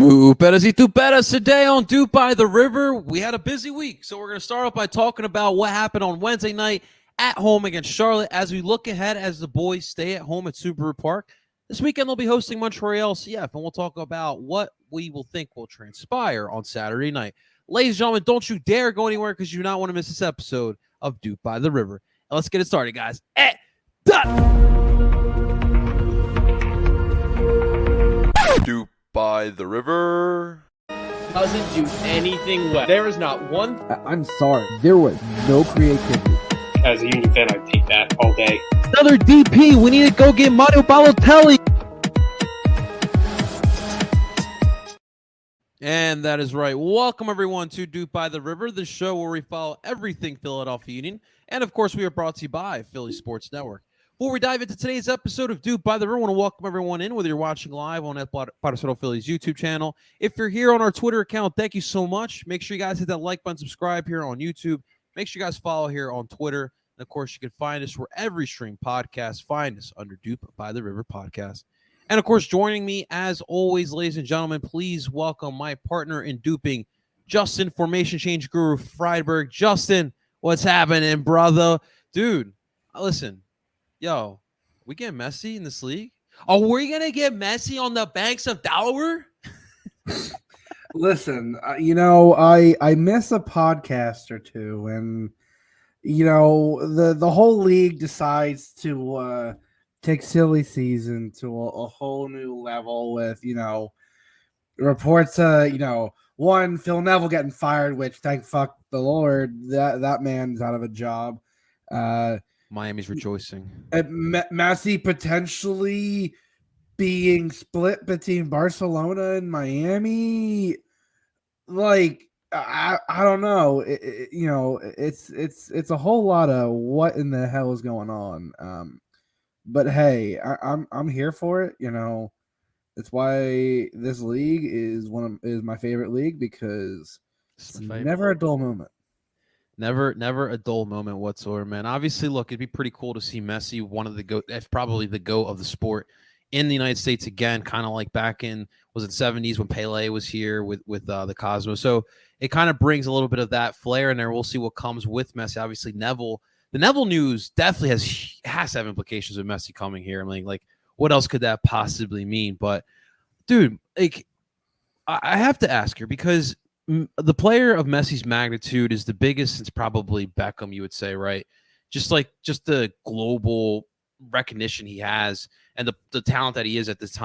Tú peras y tú peras. Today on DOOP by the River, we had a busy week. So we're going to start off by talking about what happened on Wednesday night at home against Charlotte as we look ahead as the boys stay at home at Subaru Park. This weekend they'll be hosting Montreal CF, and we'll talk about what we will think will transpire on Saturday night. Ladies and gentlemen, don't you dare go anywhere because you do not want to miss this episode of DOOP by the River. And let's get it started, guys. DOOP by the River doesn't do anything well. There is not one. I'm sorry. There was no creativity. As a Union fan, I take that all day. Another DP. We need to go get Mario Balotelli. And that is right. Welcome, everyone, to DOOP by the River, the show where we follow everything Philadelphia Union. And, of course, we are brought to you by Philly Sports Network. Before we dive into today's episode of DOOP by the River, I want to welcome everyone in, whether you're watching live on Barcelona Philly's YouTube channel. If you're here on our Twitter account, thank you so much. Make sure you guys hit that like button, subscribe here on YouTube. Make sure you guys follow here on Twitter. And, of course, you can find us wherever you stream podcasts. Find us under DOOP by the River podcast. And, of course, joining me, as always, ladies and gentlemen, please welcome my partner in duping, Justin, Formation Change Guru Friedberg. Justin, what's happening, brother? Dude, listen. Yo, we get Messi in this league? Are we going to get Messi on the banks of Delaware? Listen, I miss a podcast or two, and, the whole league decides to take silly season to a whole new level with, reports, one, Phil Neville getting fired, which, thank fuck the Lord, that man's out of a job. Miami's rejoicing. Messi potentially being split between Barcelona and Miami. Like, I don't know. It's a whole lot of what in the hell is going on. But hey, I'm here for it. It's why this league is my favorite league, because it's never a dull moment. Never a dull moment whatsoever, man. Obviously, look, it'd be pretty cool to see Messi, one of the GOAT, probably the GOAT of the sport, in the United States again, kind of like back in, was it 70s when Pele was here with the Cosmos. So it kind of brings a little bit of that flair in there. We'll see what comes with Messi. Obviously, the Neville news definitely has to have implications with Messi coming here. I mean, like, what else could that possibly mean? But, dude, like, I have to ask here, because the player of Messi's magnitude is the biggest since probably Beckham, you would say, right? Just the global recognition he has and the talent that he is at this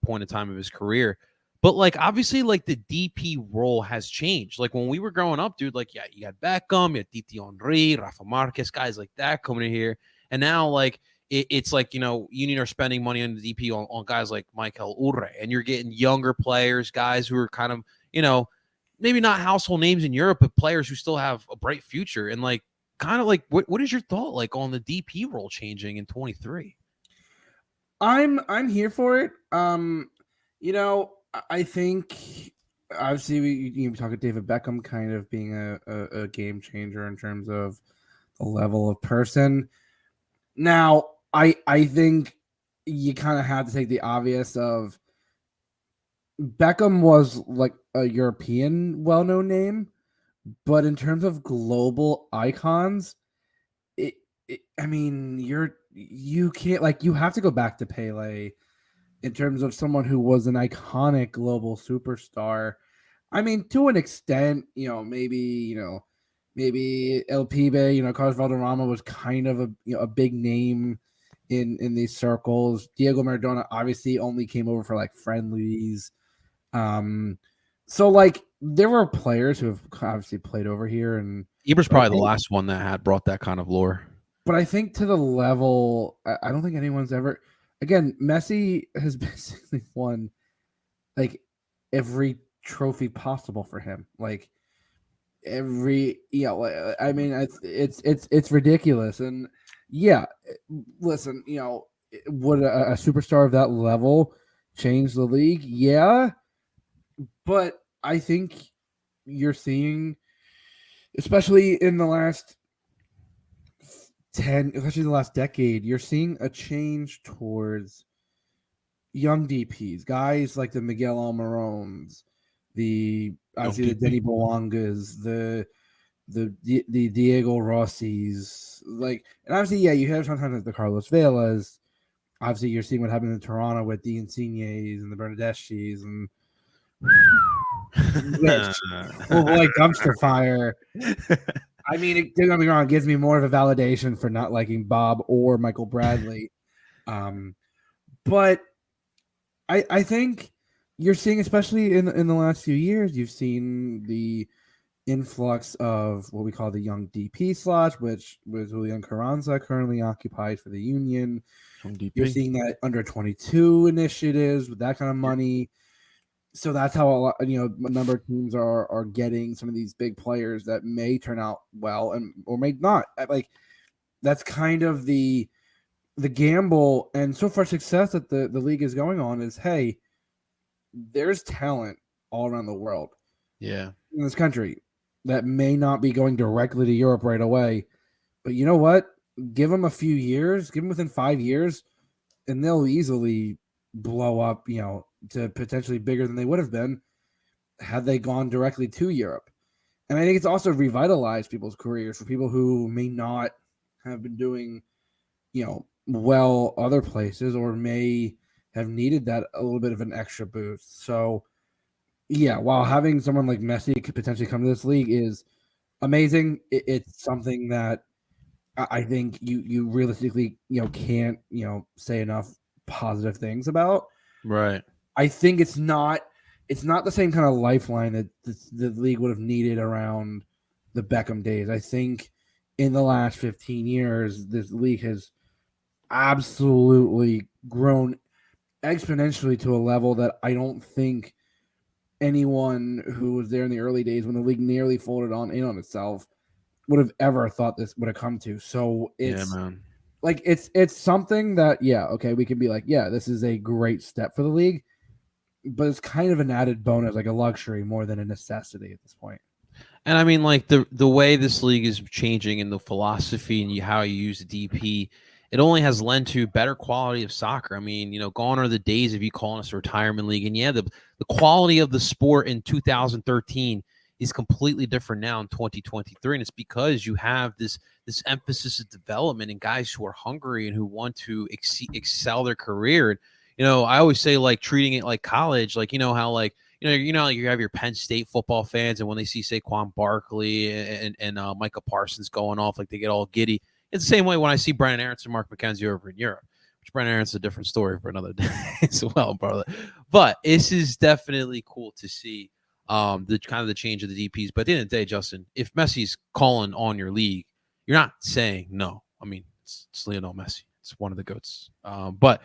point in time of his career. But, like, obviously, like, the DP role has changed. Like, when we were growing up, dude, like, yeah, you had Beckham, you had Titi Henry, Rafa Marquez, guys like that coming in here. And now, like, it's like, Union are spending money on the DP on guys like Michael Urre. And you're getting younger players, guys who are kind of, maybe not household names in Europe, but players who still have a bright future. And, like, kind of like, what is your thought, like, on the DP role changing in 23? I'm here for it. I think, obviously, we talk about David Beckham kind of being a game changer in terms of the level of person. Now, I think you kind of have to take the obvious of Beckham was like a European well-known name, but in terms of global icons, you can't, like, you have to go back to Pele in terms of someone who was an iconic global superstar. I mean, to an extent, maybe El Pibe, Carlos Valderrama was kind of a big name in these circles. Diego Maradona obviously only came over for, like, friendlies. So, like, there were players who have obviously played over here, and Eber's probably the last one that had brought that kind of lore. But I think to the level, I don't think anyone's ever. Again, Messi has basically won, like, every trophy possible for him. Like, every, I mean, it's ridiculous. And yeah, listen, would a superstar of that level change the league? Yeah. But I think you're seeing, especially in the last especially the last decade, you're seeing a change towards young DPs, guys like the Miguel Almirones, the obviously the Denny Boangas, the Diego Rossi's, like, and obviously, yeah, you have sometimes like the Carlos Velas. Obviously, you're seeing what happened in Toronto with the Insignes and the Bernadeschi's and like dumpster fire. I mean, don't get me wrong, it gives me more of a validation for not liking Bob or Michael Bradley. But I think you're seeing, especially in the last few years, you've seen the influx of what we call the young DP slots, which with Julian Carranza currently occupied for the Union. You're seeing that under 22 initiatives with that kind of money. So that's how a number of teams are getting some of these big players that may turn out well and or may not. Like, that's kind of the gamble, and so far success that the league is going on is, hey, there's talent all around the world. Yeah. In this country that may not be going directly to Europe right away. But you know what? Give them a few years, give them within 5 years, and they'll easily blow up, to potentially bigger than they would have been had they gone directly to Europe. And I think it's also revitalized people's careers for people who may not have been doing, well other places or may have needed that a little bit of an extra boost. So, yeah, while having someone like Messi could potentially come to this league is amazing, it's something that I think you realistically, can't, say enough positive things about. Right. I think it's not the same kind of lifeline that the league would have needed around the Beckham days. I think in the last 15 years, this league has absolutely grown exponentially to a level that I don't think anyone who was there in the early days when the league nearly folded in on itself would have ever thought this would have come to. So it's like it's something that, yeah, okay, we can be like, yeah, this is a great step for the league, but it's kind of an added bonus, like a luxury more than a necessity at this point. And I mean, like the way this league is changing and the philosophy and how you use the DP, it only has lent to better quality of soccer. I mean, gone are the days of you calling us a retirement league. And yeah, the quality of the sport in 2013 is completely different now in 2023. And it's because you have this emphasis of development and guys who are hungry and who want to excel their career. And, I always say, like, treating it like college, like, how, like, like you have your Penn State football fans, and when they see Saquon Barkley and Micah Parsons going off, like, they get all giddy. It's the same way when I see Brian Aronson and Mark McKenzie over in Europe, which Brian Aronson's a different story for another day as well, brother. But this is definitely cool to see the kind of the change of the DPs. But at the end of the day, Justin, if Messi's calling on your league, you're not saying no. I mean, it's Lionel Messi. It's one of the GOATs. But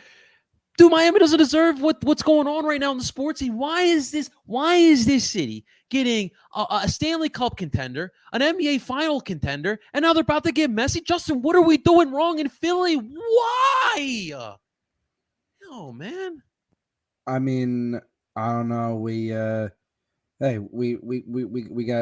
dude, Miami doesn't deserve what's going on right now in the sports scene. Why is this city getting a Stanley Cup contender, an NBA final contender, and now they're about to get Messi? Justin, what are we doing wrong in Philly? Why? No, man. I mean, I don't know. We got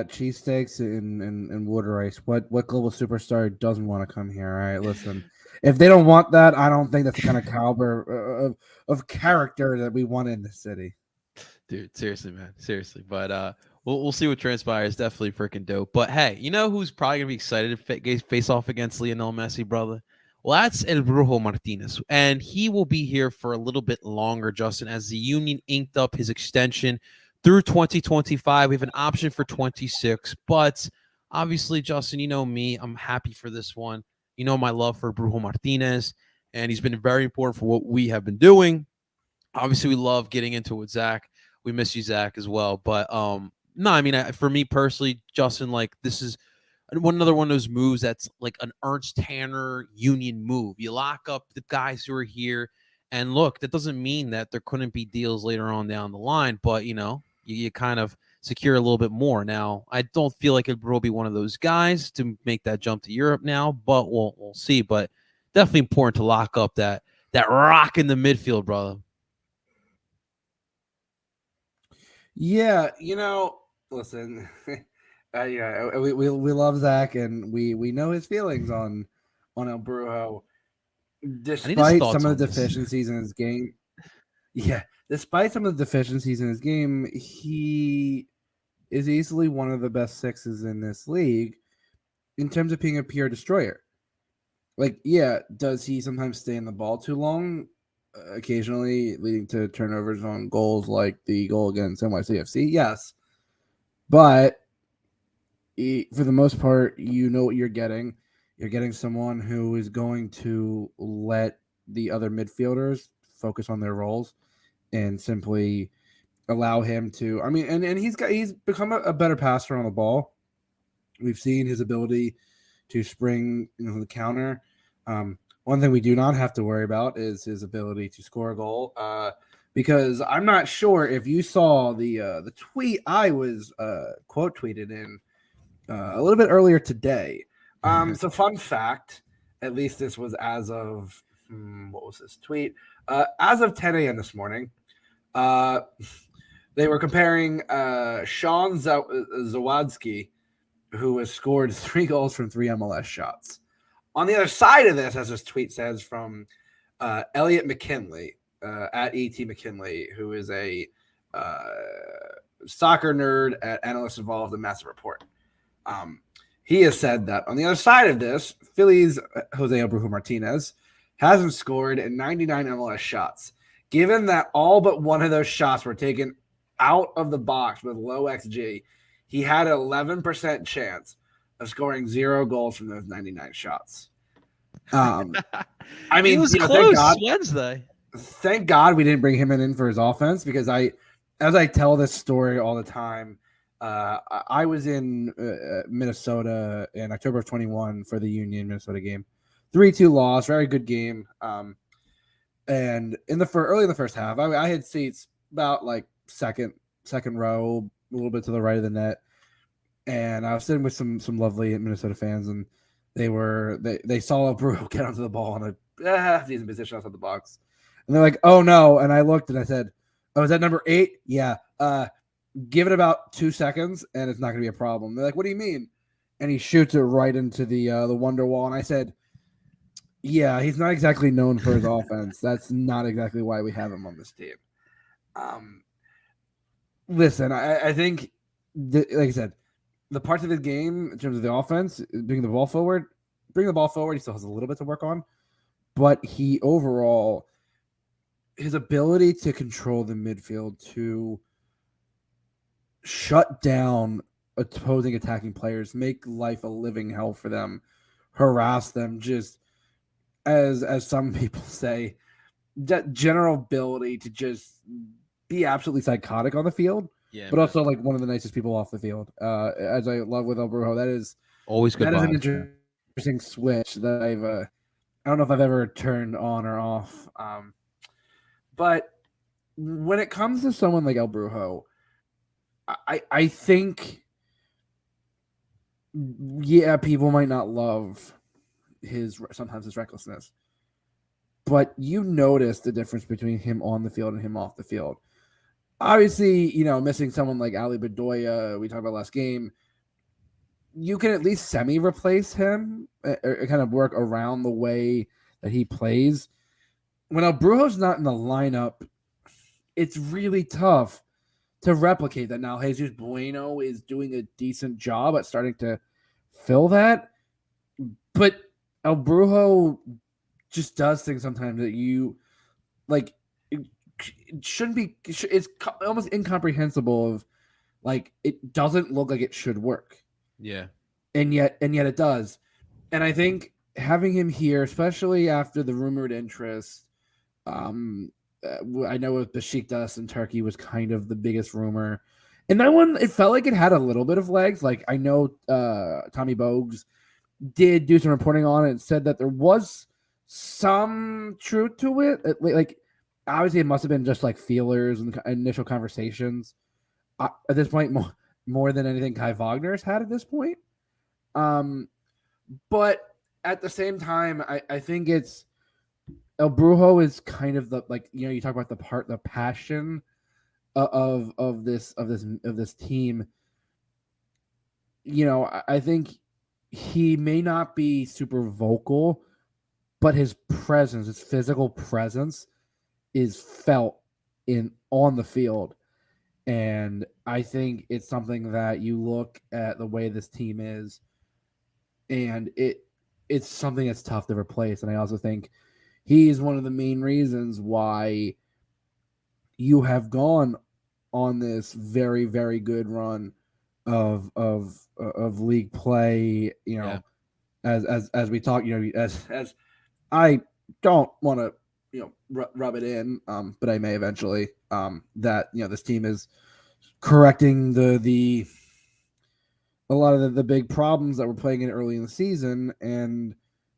cheesesteaks and water ice. What global superstar doesn't want to come here? All right, listen. If they don't want that, I don't think that's the kind of caliber of character that we want in the city. Dude, seriously, man. Seriously. But we'll see what transpires. Definitely freaking dope. But hey, who's probably going to be excited to face off against Lionel Messi, brother? Well, that's El Brujo Martinez. And he will be here for a little bit longer, Justin, as the Union inked up his extension through 2025. We have an option for 26. But obviously, Justin, you know me. I'm happy for this one. You know my love for Brujo Martinez, and he's been very important for what we have been doing. Obviously, we love getting into it with Zach. We miss you, Zach, as well. But no, I mean, for me personally, Justin, like, this is another one of those moves that's like an Ernst Tanner Union move. You lock up the guys who are here, and look, that doesn't mean that there couldn't be deals later on down the line, but you kind of secure a little bit more. Now, I don't feel like it will be one of those guys to make that jump to Europe now, but we'll see. But definitely important to lock up that rock in the midfield, brother. Yeah, listen, we love Zach, and we know his feelings on El Brujo, despite some of the deficiencies in his game. Yeah, despite some of the deficiencies in his game, he is easily one of the best sixes in this league in terms of being a pure destroyer. Like, yeah, does he sometimes stay in the ball too long? Occasionally, leading to turnovers on goals like the goal against NYCFC? Yes. But for the most part, you know what you're getting. You're getting someone who is going to let the other midfielders focus on their roles and simply allow him to. I mean, and he's become a better passer on the ball. We've seen his ability to spring the counter. One thing we do not have to worry about is his ability to score a goal. Because I'm not sure if you saw the tweet I was quote tweeted in a little bit earlier today. So fun fact, at least this was as of what was this tweet? As of 10 a.m. this morning, they were comparing Sean Zawadzki, who has scored 3 goals from 3 MLS shots. On the other side of this, as this tweet says, from Elliot McKinley at ET McKinley, who is a soccer nerd at Analysts Involved in Massive Report. He has said that on the other side of this, Philly's Jose Obrujo Martinez hasn't scored in 99 MLS shots. Given that all but one of those shots were taken out of the box with low XG, he had an 11% chance of scoring 0 goals from those 99 shots. I mean, he was close Wednesday. Thank God we didn't bring him in for his offense, because as I tell this story all the time, I was in Minnesota in October of 21 for the Union Minnesota game. 3-2 loss, very good game. And early in the first half, I had seats about like second row, a little bit to the right of the net, and I was sitting with some lovely Minnesota fans, and they saw Obrujo get onto the ball in a decent position outside the box, and they're like, "Oh no!" And I looked and I said, "Oh, is that number 8? Yeah. Give it about 2 seconds, and it's not going to be a problem." They're like, "What do you mean?" And he shoots it right into the wonder wall, and I said, "Yeah, he's not exactly known for his offense. That's not exactly why we have him on this team." Listen, I think, like I said, the parts of his game in terms of the offense, bringing the ball forward, he still has a little bit to work on. But he overall, his ability to control the midfield, to shut down opposing attacking players, make life a living hell for them, harass them, just as some people say, that general ability to just be absolutely psychotic on the field, but also like one of the nicest people off the field. As I love with Obrujo, that is always good. That is an interesting switch that I don't know if I've ever turned on or off. But when it comes to someone like Obrujo, I think, yeah, people might not love sometimes his recklessness, but you notice the difference between him on the field and him off the field. Obviously, missing someone like Ali Bedoya, we talked about last game, you can at least semi-replace him or kind of work around the way that he plays. When Obrujo's not in the lineup, it's really tough to replicate that. Now, Jesus Bueno is doing a decent job at starting to fill that, but Obrujo just does things sometimes that you like. It shouldn't be. It's almost incomprehensible. Of like, it doesn't look like it should work. Yeah, and yet it does. And I think having him here, especially after the rumored interest, I know with Besiktas in Turkey was kind of the biggest rumor, and that one, it felt like it had a little bit of legs. Like, I know Tommy Bogues did do some reporting on it and said that there was some truth to it. Like, obviously it must have been just like feelers and initial conversations. At this point, more than anything Kai Wagner's had at this point. But at the same time, I think it's Obrujo is kind of the, like, you talk about the passion of this team. I think he may not be super vocal, but his presence, his physical presence, is felt on the field. And I think it's something that you look at the way this team is, and it's something that's tough to replace. And I also think he's one of the main reasons why you have gone on this very, very good run of league play. You know, as we talk, you know, as I don't want to, you know, rub it in, but I may eventually. That, you know, this team is correcting the a lot of the big problems that were playing in early in the season, and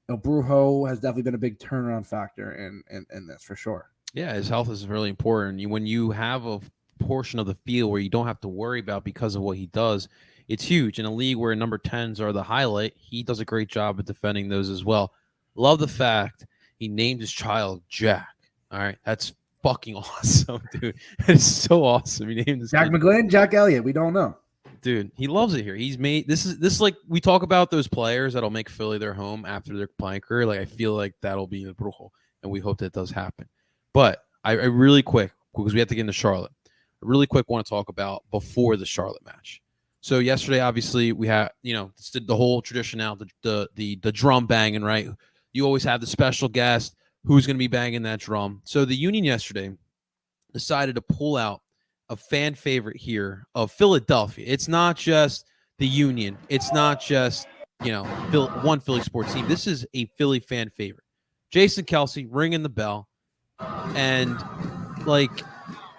Brujo has definitely been a big turnaround factor in this for sure. Yeah, his health is really important. When you have a portion of the field where you don't have to worry about because of what he does, it's huge. In a league where number 10s are the highlight, he does a great job at defending those as well. Love the fact he named his child Jack. All right, that's fucking awesome, dude. That is so awesome. He named this Jack kid. McGlynn, Jack Elliott. We don't know. Dude, he loves it here. He's made this is like we talk about those players that'll make Philly their home after their playing career. Like I feel like that'll be the Brujo, and we hope that does happen. But I really quick, because we have to get into Charlotte, I really quick want to talk about before the Charlotte match. So yesterday, obviously, we had, you know, the whole tradition now, the drum banging, right? You always have the special guest who's going to be banging that drum. So the Union yesterday decided to pull out a fan favorite here of Philadelphia. It's not just the Union. It's not just, you know, one Philly sports team. This is a Philly fan favorite. Jason Kelce ringing the bell. And, like,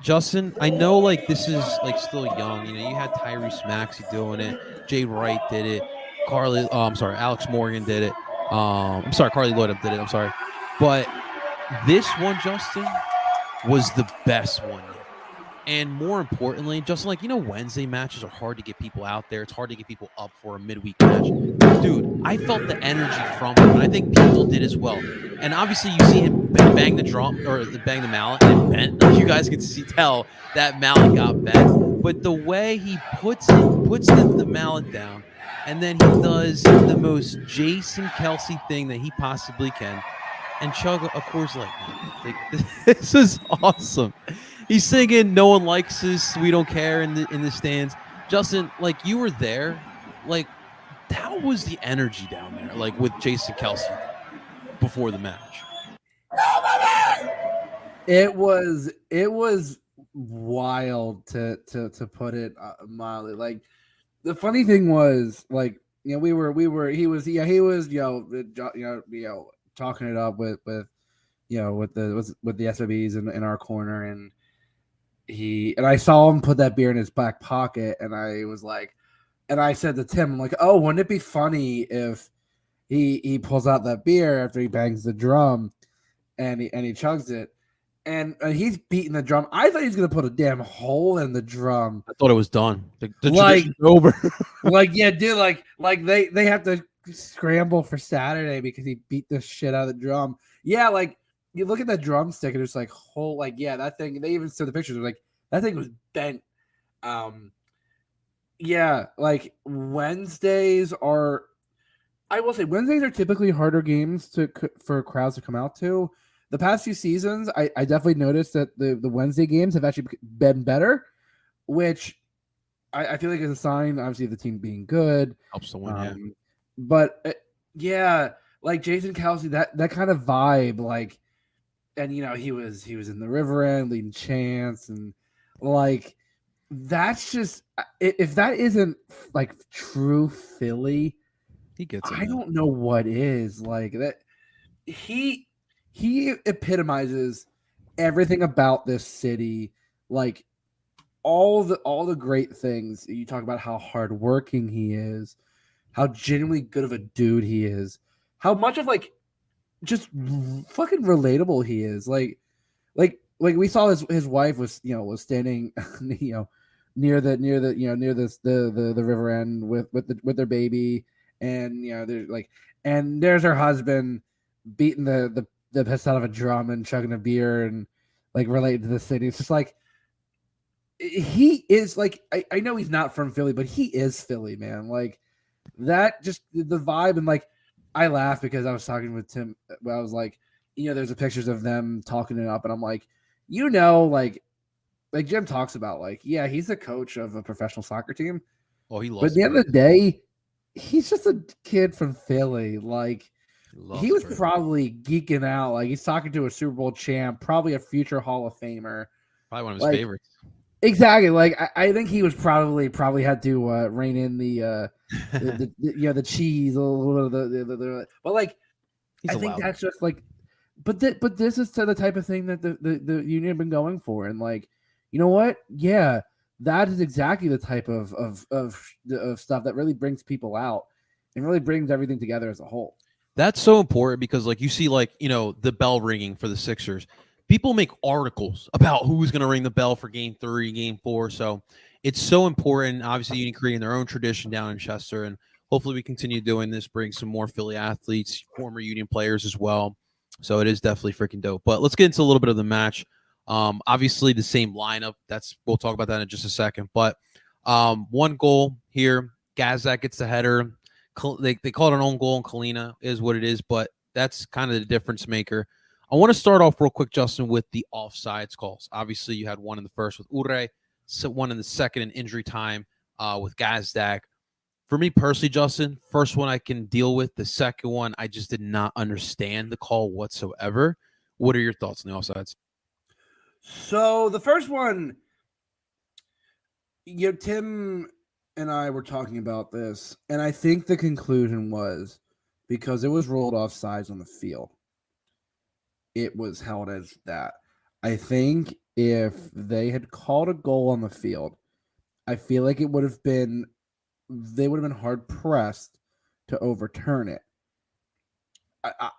Justin, I know, like, this is, like, still young. You know, you had Tyrese Maxey doing it. Jay Wright did it. Alex Morgan did it. Carly Lloyd did it. I'm sorry. But this one, Justin, was the best one yet. And more importantly, just like, you know, Wednesday matches are hard to get people out there. It's hard to get people up for a midweek match. Dude, I felt the energy from him, and I think people did as well. And obviously, you see him bang the drum or bang the mallet, and it bent. Like, you guys can tell that mallet got bent. But the way he puts the mallet down, and then he does the most Jason Kelce thing that he possibly can, and chug a Coors Light. Like, this is awesome. He's singing "No One Likes Us, We Don't Care" in the stands. Justin, like, you were there. Like, how was the energy down there? Like, with Jason Kelce before the match. It was wild to put it mildly. Like, the funny thing was, like, you know, he was talking it up with the SOBs in our corner, and I saw him put that beer in his back pocket, and I was like, and I said to Tim, I'm like, oh, wouldn't it be funny if he pulls out that beer after he bangs the drum and he chugs it, and he's beating the drum. I thought he was gonna put a damn hole in the drum. I thought it was done. The tradition's over. Like, yeah, dude, like they have to scramble for Saturday because he beat the shit out of the drum. Yeah, like, you look at that drumstick and it's like, that thing. They even showed the pictures. Like, that thing was bent. Yeah, like, Wednesdays are typically harder games for crowds to come out to. The past few seasons, I definitely noticed that the Wednesday games have actually been better, which I feel like is a sign, obviously, of the team being good. Helps to win, yeah. But yeah, like, Jason Kelce, that kind of vibe, like, and, you know, he was in the river end leading chants, and, like, that's just, if that isn't, like, true Philly, he gets it. I don't know what is. Like, that he epitomizes everything about this city. Like, all the great things. You talk about how hardworking he is, how genuinely good of a dude he is, how much of, like, just fucking relatable he is. Like we saw his wife was standing, near the river end with their baby, and, you know, there's like, and there's her husband beating the piss out of a drum and chugging a beer and, like, related to the city. It's just like, he is, like, I know he's not from Philly, but he is Philly, man. Like, that, just the vibe. And, like, I laughed because I was talking with Tim. I was like, you know, there's the pictures of them talking it up, and I'm like, you know, like, like Jim talks about, like, yeah, he's a coach of a professional soccer team, Oh, he but loves at the end of the day, he's just a kid from Philly. Like, he was probably geeking out. Like, he's talking to a Super Bowl champ, probably a future Hall of Famer. Probably one of his Like, favorites. Exactly. Like, I think he was probably had to rein in the cheese a little bit of the but like He's I think allowed. that's just like but this is the type of thing that the union have been going for, and like, you know what? Yeah, that is exactly the type of stuff that really brings people out and really brings everything together as a whole. That's so important because, like, you see, like, the bell ringing for the Sixers. People make articles about who's going to ring the bell for Game 3, Game 4. So it's so important. Obviously, Union creating their own tradition down in Chester, and hopefully we continue doing this, bring some more Philly athletes, former Union players as well. So it is definitely freaking dope. But let's get into a little bit of the match. Obviously, the same lineup. We'll talk about that in just a second. But one goal here. Gazak gets the header. They call it an own goal, and Kalina is what it is, but that's kind of the difference maker. I want to start off real quick, Justin, with the offsides calls. Obviously, you had one in the first with Ure, so one in the second in injury time with Gazdak. For me personally, Justin, first one I can deal with. The second one, I just did not understand the call whatsoever. What are your thoughts on the offsides? So the first one, Tim and I were talking about this, and I think the conclusion was because it was rolled offsides on the field, it was held as that. I think if they had called a goal on the field, I feel like they would have been hard pressed to overturn it.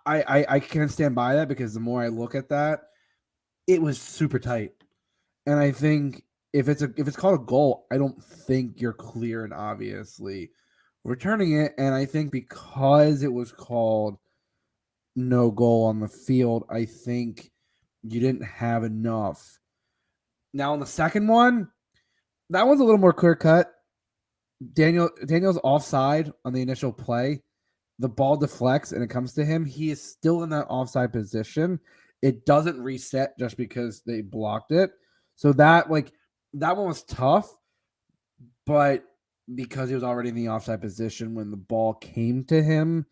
I can't stand by that because the more I look at that, it was super tight, and I think if it's called a goal, I don't think you're clear and obviously returning it. And I think because it was called no goal on the field, I think you didn't have enough. Now on the second one, that was a little more clear cut. Daniel's offside on the initial play. The ball deflects and it comes to him. He is still in that offside position. It doesn't reset just because they blocked it. So that one was tough, but because he was already in the offside position when the ball came to him,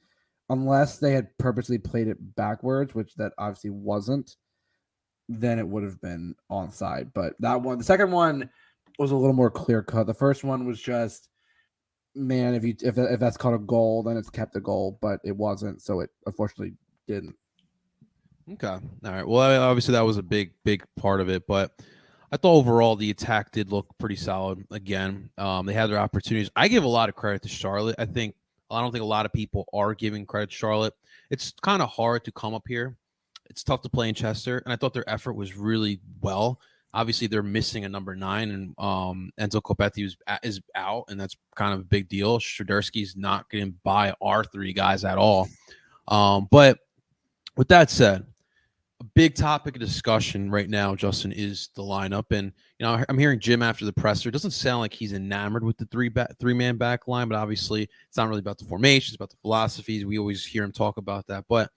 unless they had purposely played it backwards, which that obviously wasn't, then it would have been onside. But the second one was a little more clear cut. The first one was just, man, if that's called a goal, then it's kept a goal, but it wasn't, so it unfortunately didn't. Okay. All right. Well, obviously that was a big part of it, but I thought overall the attack did look pretty solid. Again, they had their opportunities. I give a lot of credit to Charlotte. I don't think a lot of people are giving credit to Charlotte. It's kind of hard to come up here. It's tough to play in Chester, and I thought their effort was really well. Obviously, they're missing a number 9, and Enzo Copetti is out, and that's kind of a big deal. Shradersky's not getting by our 3 guys at all. But with that said, a big topic of discussion right now, Justin, is the lineup. And, I'm hearing Jim after the presser. It doesn't sound like he's enamored with the three-man back line, but obviously it's not really about the formation. It's about the philosophies. We always hear him talk about that. But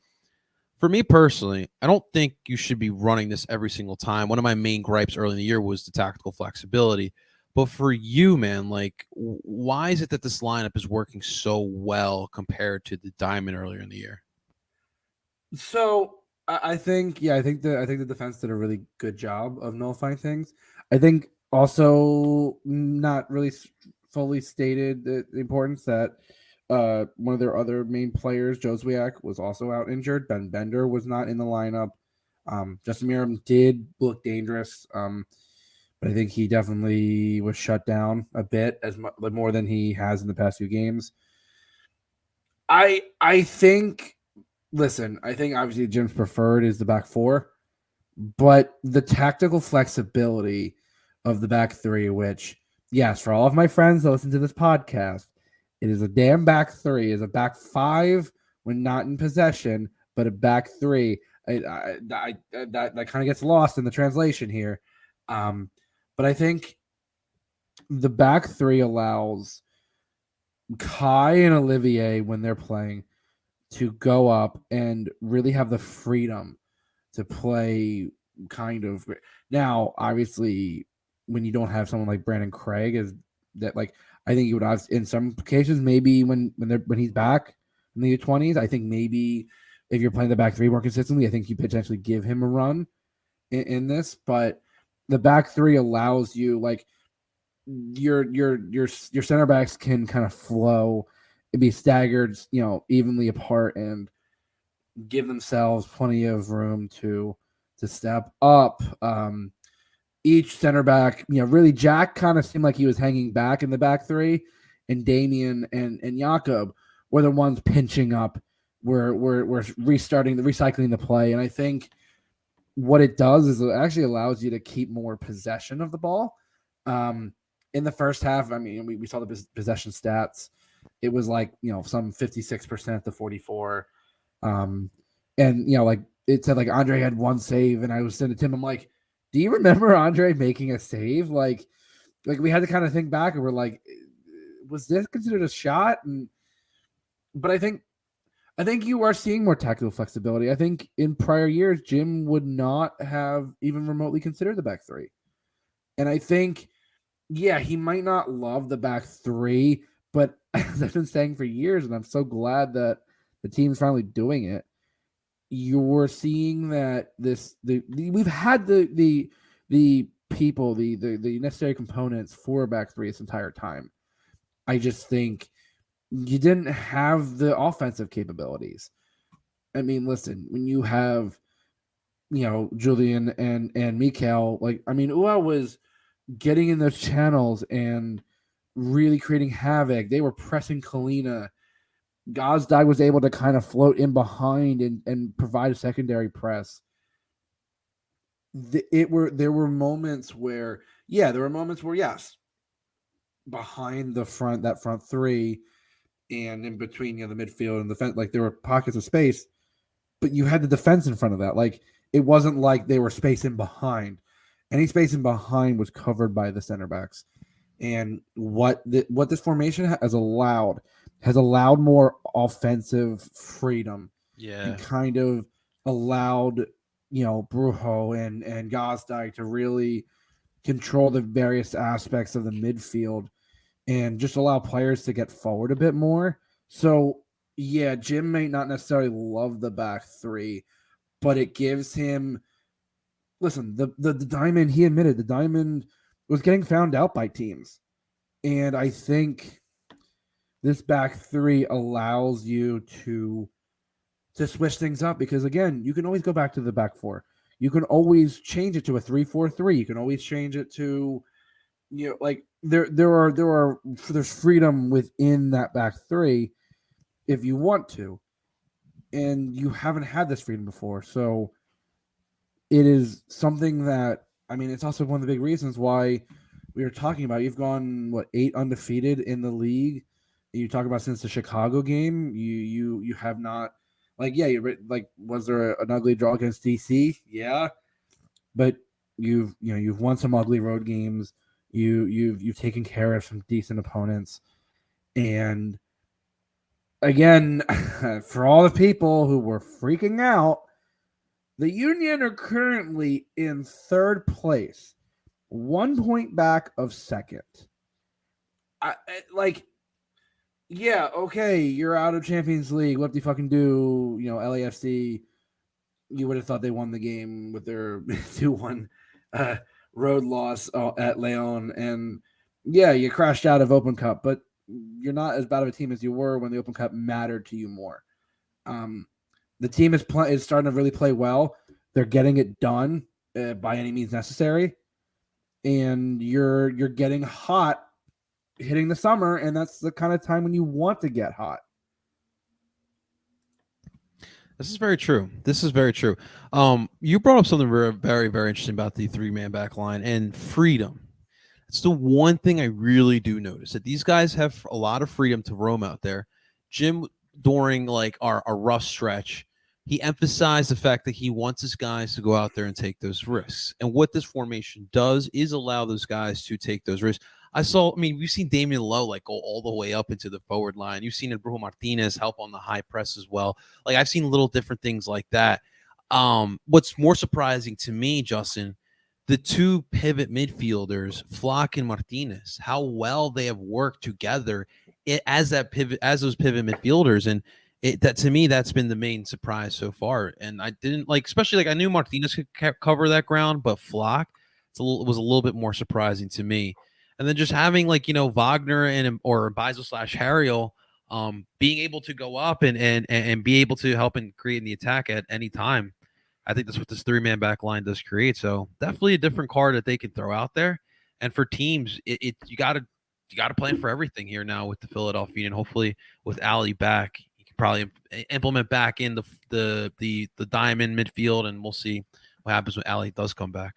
for me personally, I don't think you should be running this every single time. One of my main gripes early in the year was the tactical flexibility. But for you, man, like, why is it that this lineup is working so well compared to the diamond earlier in the year? So I think the defense did a really good job of nullifying things. I think also not really fully stated the importance that one of their other main players, Joswiak, was also out injured. Ben Bender was not in the lineup. Justin Miram did look dangerous, but I think he definitely was shut down a bit more than he has in the past few games. I think. Listen, I think obviously Jim's preferred is the back 4, but the tactical flexibility of the back 3, which, yes, for all of my friends that listen to this podcast, it is a damn back 3, is a back 5 when not in possession, but a back 3. That kind of gets lost in the translation here. But I think the back 3 allows Kai and Olivier, when they're playing, to go up and really have the freedom to play kind of. Now, obviously, when you don't have someone like Brandon Craig is that like I think you would have in some cases maybe when he's back in the U20s. I think maybe if you're playing the back three more consistently, I think you potentially give him a run in this. But the back three allows you like your center backs can kind of flow, and be staggered, evenly apart, and give themselves plenty of room to step up. Each center back, really Jack kind of seemed like he was hanging back in the back three, and Damian and Jakob were the ones pinching up. We're recycling the play, and I think what it does is it actually allows you to keep more possession of the ball. In the first half, I mean, we saw the possession stats. It was like some 56% to 44, and like it said like Andre had one save, and I was saying to Tim, I'm like, do you remember Andre making a save? Like we had to kind of think back, and we're like, was this considered a shot? But I think you are seeing more tactical flexibility. I think in prior years, Jim would not have even remotely considered the back three. And I think, yeah, he might not love the back three, but as I've been saying for years, and I'm so glad that the team's finally doing it, you're seeing that we've had the people, the necessary components for a back three this entire time. I just think you didn't have the offensive capabilities. I mean, listen, when you have, Julian and Mikael, like, I mean, Ua was getting in those channels and really creating havoc. They were pressing Kalina. Gazdag was able to kind of float in behind and provide a secondary press. There were moments where, yes, behind that front three, and in between, the midfield and the defense, like there were pockets of space, but you had the defense in front of that. Like it wasn't like they were spacing behind. Any space in behind was covered by the center backs. And what this formation has allowed more offensive freedom. Yeah. And kind of allowed, Brujo and Gazdag to really control the various aspects of the midfield and just allow players to get forward a bit more. So, yeah, Jim may not necessarily love the back three, but it gives him – listen, the diamond, he admitted the diamond was getting found out by teams. And I think this back three allows you to switch things up because, again, you can always go back to the back four. You can always change it to a 3-4-3. You can always change it to – like there's freedom within that back three if you want to, and you haven't had this freedom before. So it is something that, I mean, it's also one of the big reasons why we were talking about. You've gone 8 undefeated in the league. You talk about since the Chicago game, you have not was there an ugly draw against DC? Yeah, but you've won some ugly road games. You've taken care of some decent opponents, and again, for all the people who were freaking out, the Union are currently in 3rd place, 1 point back of 2nd. Yeah, okay, you're out of Champions League. What do you fucking do? LAFC. You would have thought they won the game with their 2-1. Road loss at Leon, and yeah, you crashed out of Open Cup, but you're not as bad of a team as you were when the Open Cup mattered to you more. The team is starting to really play well. They're getting it done by any means necessary, and you're getting hot, hitting the summer, and that's the kind of time when you want to get hot. This is very true. You brought up something very, very, very interesting about the 3-man back line and freedom. It's the one thing I really do notice, that these guys have a lot of freedom to roam out there. Jim, during our rough stretch, he emphasized the fact that he wants his guys to go out there and take those risks. And what this formation does is allow those guys to take those risks. We've seen Damian Lowe go all the way up into the forward line. You've seen Brujo Martinez help on the high press as well. I've seen little different things like that. What's more surprising to me, Justin, the two pivot midfielders, Flock and Martinez, how well they have worked together as those pivot midfielders. And that to me, that's been the main surprise so far. And I didn't especially I knew Martinez could cover that ground, but Flock was a little bit more surprising to me. And then just having Wagner or Beisel/Harriel being able to go up and be able to help and create the attack at any time. I think that's what this 3-man back line does create. So definitely a different card that they can throw out there. And for teams, you gotta plan for everything here now with the Philadelphia Union. Hopefully with Ali back, you can probably implement back in the diamond midfield, and we'll see what happens when Ali does come back.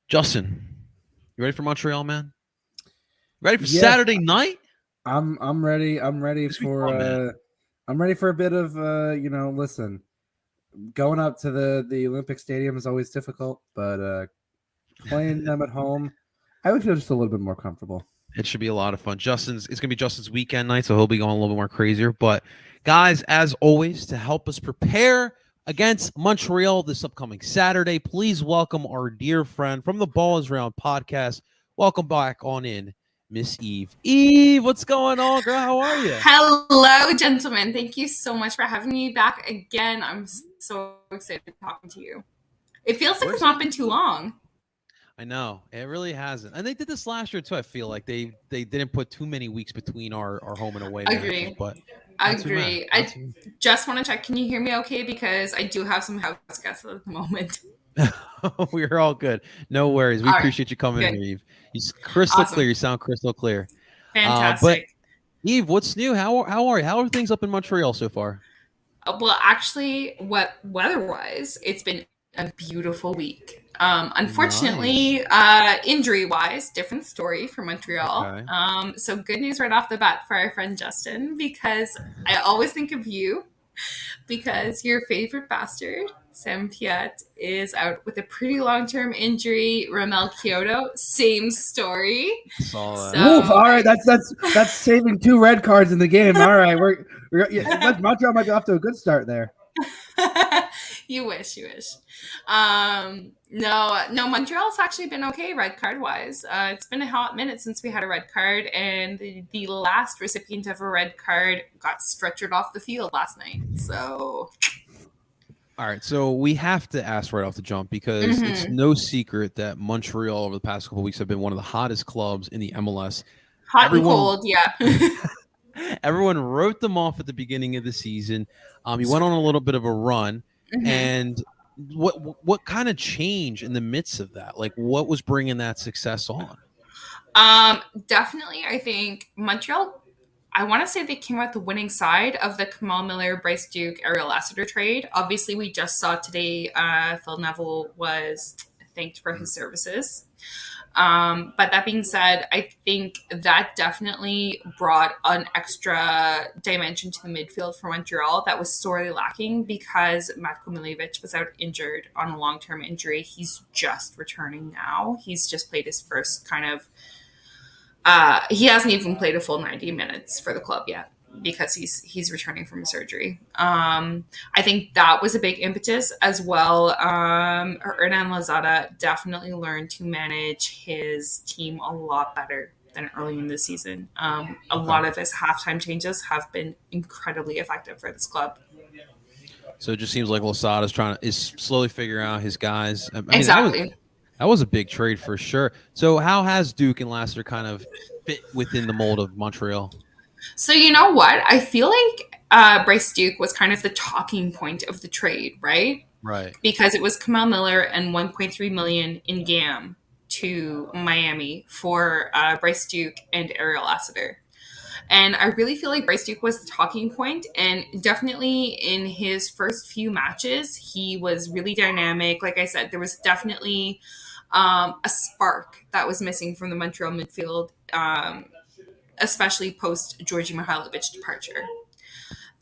Justin, you ready for Montreal, man? Ready for Saturday night? I'm ready. I'm ready for I'm ready for a bit of listen. Going up to the Olympic Stadium is always difficult, but playing them at home, I would feel just a little bit more comfortable. It should be a lot of fun. It's going to be Justin's weekend night, so he'll be going a little bit more crazier. But guys, as always, to help us prepare against Montreal this upcoming Saturday, please welcome our dear friend from the Ball is Round podcast. Welcome back on in, Miss Eve. Eve, what's going on, girl? How are you? Hello, gentlemen. Thank you so much for having me back again. I'm so excited to be talking to you. It feels like it's not been too long. I know. It really hasn't. And they did this last year, too. I feel like they didn't put too many weeks between our home and away matches. But I agree. I just want to check. Can you hear me okay? Because I do have some house guests at the moment. We're all good. No worries. We appreciate you coming in, Eve. You're crystal clear. You sound crystal clear. Fantastic. But Eve, what's new? How are you? How are things up in Montreal so far? Well, actually, weather-wise, it's been a beautiful week. Unfortunately, injury-wise, different story for Montreal. Okay. So good news right off the bat for our friend Justin, because I always think of you because your favorite bastard, Sam Piet, is out with a pretty long-term injury. Ramel Kyoto, same story. All right, that's saving 2 red cards in the game. All right, Montreal might be off to a good start there. You wish. No, Montreal's actually been okay red card wise. It's been a hot minute since we had a red card, and the last recipient of a red card got stretchered off the field last night. So, all right, so we have to ask right off the jump because it's no secret that Montreal over the past couple of weeks have been one of the hottest clubs in the MLS. And cold, yeah. Everyone wrote them off at the beginning of the season. You went on a little bit of a run, and what kind of change in the midst of that? Like, what was bringing that success on? Definitely, I think Montreal. I want to say they came out the winning side of the Kamal Miller, Bryce Duke, Ariel Lassiter trade. Obviously, we just saw today Phil Neville was thanked for his services. But that being said, I think that definitely brought an extra dimension to the midfield for Montreal that was sorely lacking because Matko Miljevic was out injured on a long-term injury. He's just returning now. He's just played his first kind of he hasn't even played a full 90 minutes for the club yet because he's returning from surgery. I think that was a big impetus as well. Hernan Lozada definitely learned to manage his team a lot better than early in the season. A lot of his halftime changes have been incredibly effective for this club. So it just seems like Lozada is slowly figuring out his guys. I mean, exactly. That was a big trade for sure. So how has Duke and Lassiter kind of fit within the mold of Montreal? So you know what? I feel like Bryce Duke was kind of the talking point of the trade, right? Right. Because it was Kamal Miller and $1.3 million in GAM to Miami for Bryce Duke and Ariel Lassiter. And I really feel like Bryce Duke was the talking point, and definitely in his first few matches, he was really dynamic. Like I said, there was definitely a spark that was missing from the Montreal midfield, especially post Georgi Mihailovic's departure.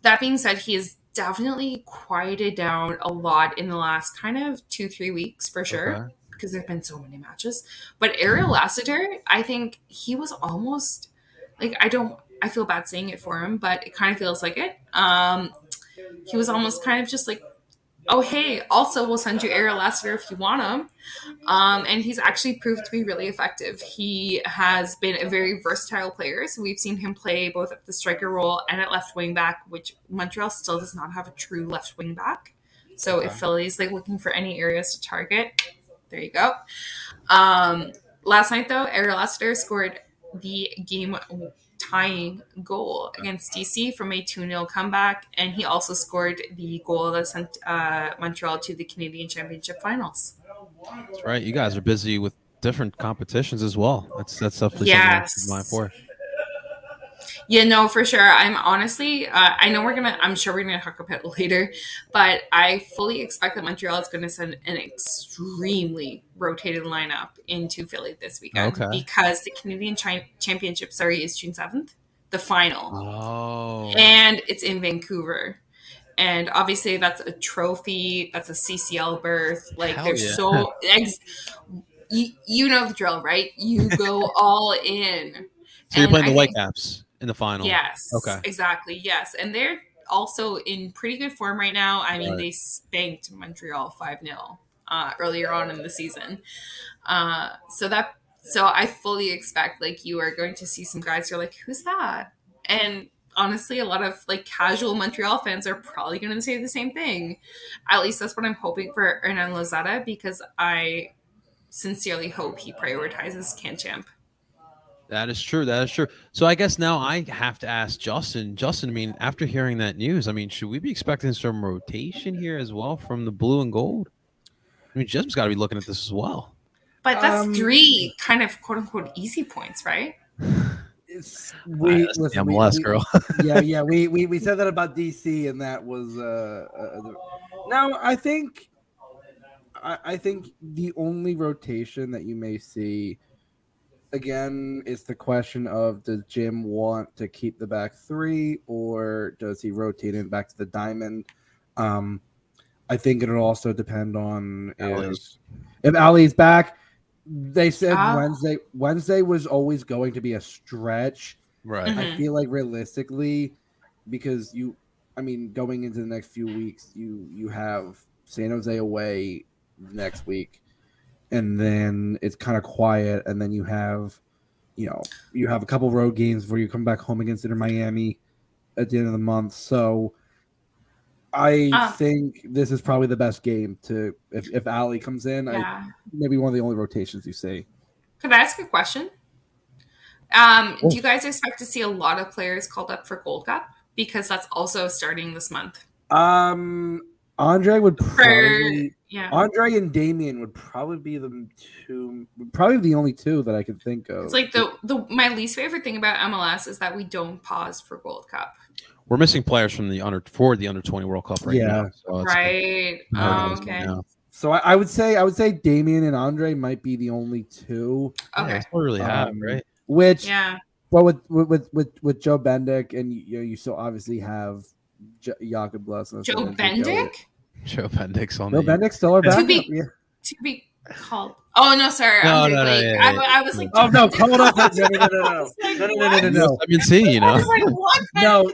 That being said, he has definitely quieted down a lot in the last kind of 2-3 weeks for sure, because there have been so many matches. But Ariel Lassiter, I think he was almost like, I feel bad saying it for him, but it kind of feels like it. He was almost kind of just like Oh, hey, also we'll send you Ariel Lassiter if you want him. And he's actually proved to be really effective. He has been a very versatile player. So we've seen him play both at the striker role and at left wing back, which Montreal still does not have a true left wing back. So if Philly's like looking for any areas to target, there you go. Last night though, Ariel Lassiter scored the game tying goal against DC from a 2-0 comeback, and he also scored the goal that sent Montreal to the Canadian Championship Finals. That's right. You guys are busy with different competitions as well. That's definitely something to keep in mind Yes. for. Yeah, no, for sure. I'm honestly, I know I'm sure we're gonna talk about it later, but I fully expect that Montreal is gonna send an extremely rotated lineup into Philly this weekend because the Canadian Championship, is June 7th, the final. Oh. And it's in Vancouver. And obviously that's a trophy, that's a CCL berth. Like Hell there's yeah. so you know the drill, right? You go all in. So you're playing the Whitecaps in the final. Yes. Okay. Exactly. Yes. And they're also in pretty good form right now. I mean, they spanked Montreal 5-0 earlier on in the season. So I fully expect like you are going to see some guys who are like, who's that? And honestly, a lot of like casual Montreal fans are probably going to say the same thing. At least that's what I'm hoping for Hernan Lozada, because I sincerely hope he prioritizes Can-Champ. That is true. That is true. So I guess now I have to ask Justin. Justin, I mean, after hearing that news, I mean, should we be expecting some rotation here as well from the blue and gold? I mean, Justin's got to be looking at this as well. But that's 3 kind of quote unquote easy points, right? MLS girl. Yeah. We said that about DC, and that was now I think the only rotation that you may see again is the question of, does Jim want to keep the back 3 or does he rotate it back to the diamond? I think it'll also depend on if Ali's back. They said Wednesday was always going to be a stretch. Right. Mm-hmm. I feel like realistically, because going into the next few weeks, you have San Jose away next week, and then it's kind of quiet, and then you have a couple road games before you come back home against Inter Miami at the end of the month. So I think this is probably the best game to if Ali comes in. Maybe one of the only rotations you see. Could I ask a question? Do you guys expect to see a lot of players called up for Gold Cup? Because that's also starting this month. Andre would probably Andre and Damien would probably be the only two that I could think of. It's like my least favorite thing about MLS is that we don't pause for Gold Cup. We're missing players from the under 20 World Cup right now. So right. Okay. So I would say Damien and Andre might be the only two. Okay. That's what we really have, right? Which well with Joe Bendick, and you still obviously have Jakob Blessing. Joe Bendick? Joe Bendick's on Joe Bendick's still our backup. To be called. Oh no, sorry. I was like, oh no, call it up. No. I've been seeing, you know. No.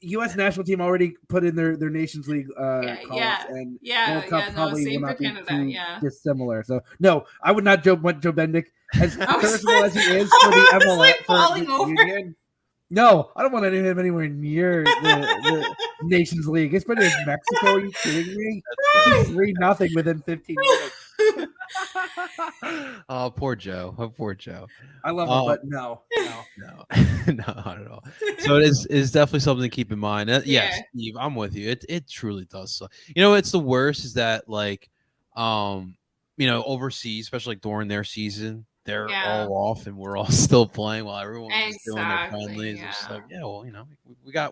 U.S. national team already put in their Nations League calls, and World Cup probably will not be too dissimilar. So no, I would not want Joe Bendick as personal as he is for the MLS for Union. No, I don't want him anywhere near the Nations League. It's better in Mexico. Are you kidding me? 3-0 within 15 minutes. Oh, poor Joe. I love him, but no, not at all. So it's definitely something to keep in mind. Yes, Steve, I'm with you. It truly does suck. It's the worst is that overseas, especially during their season, they're all off and we're all still playing while everyone's doing their friendlies. It's just like,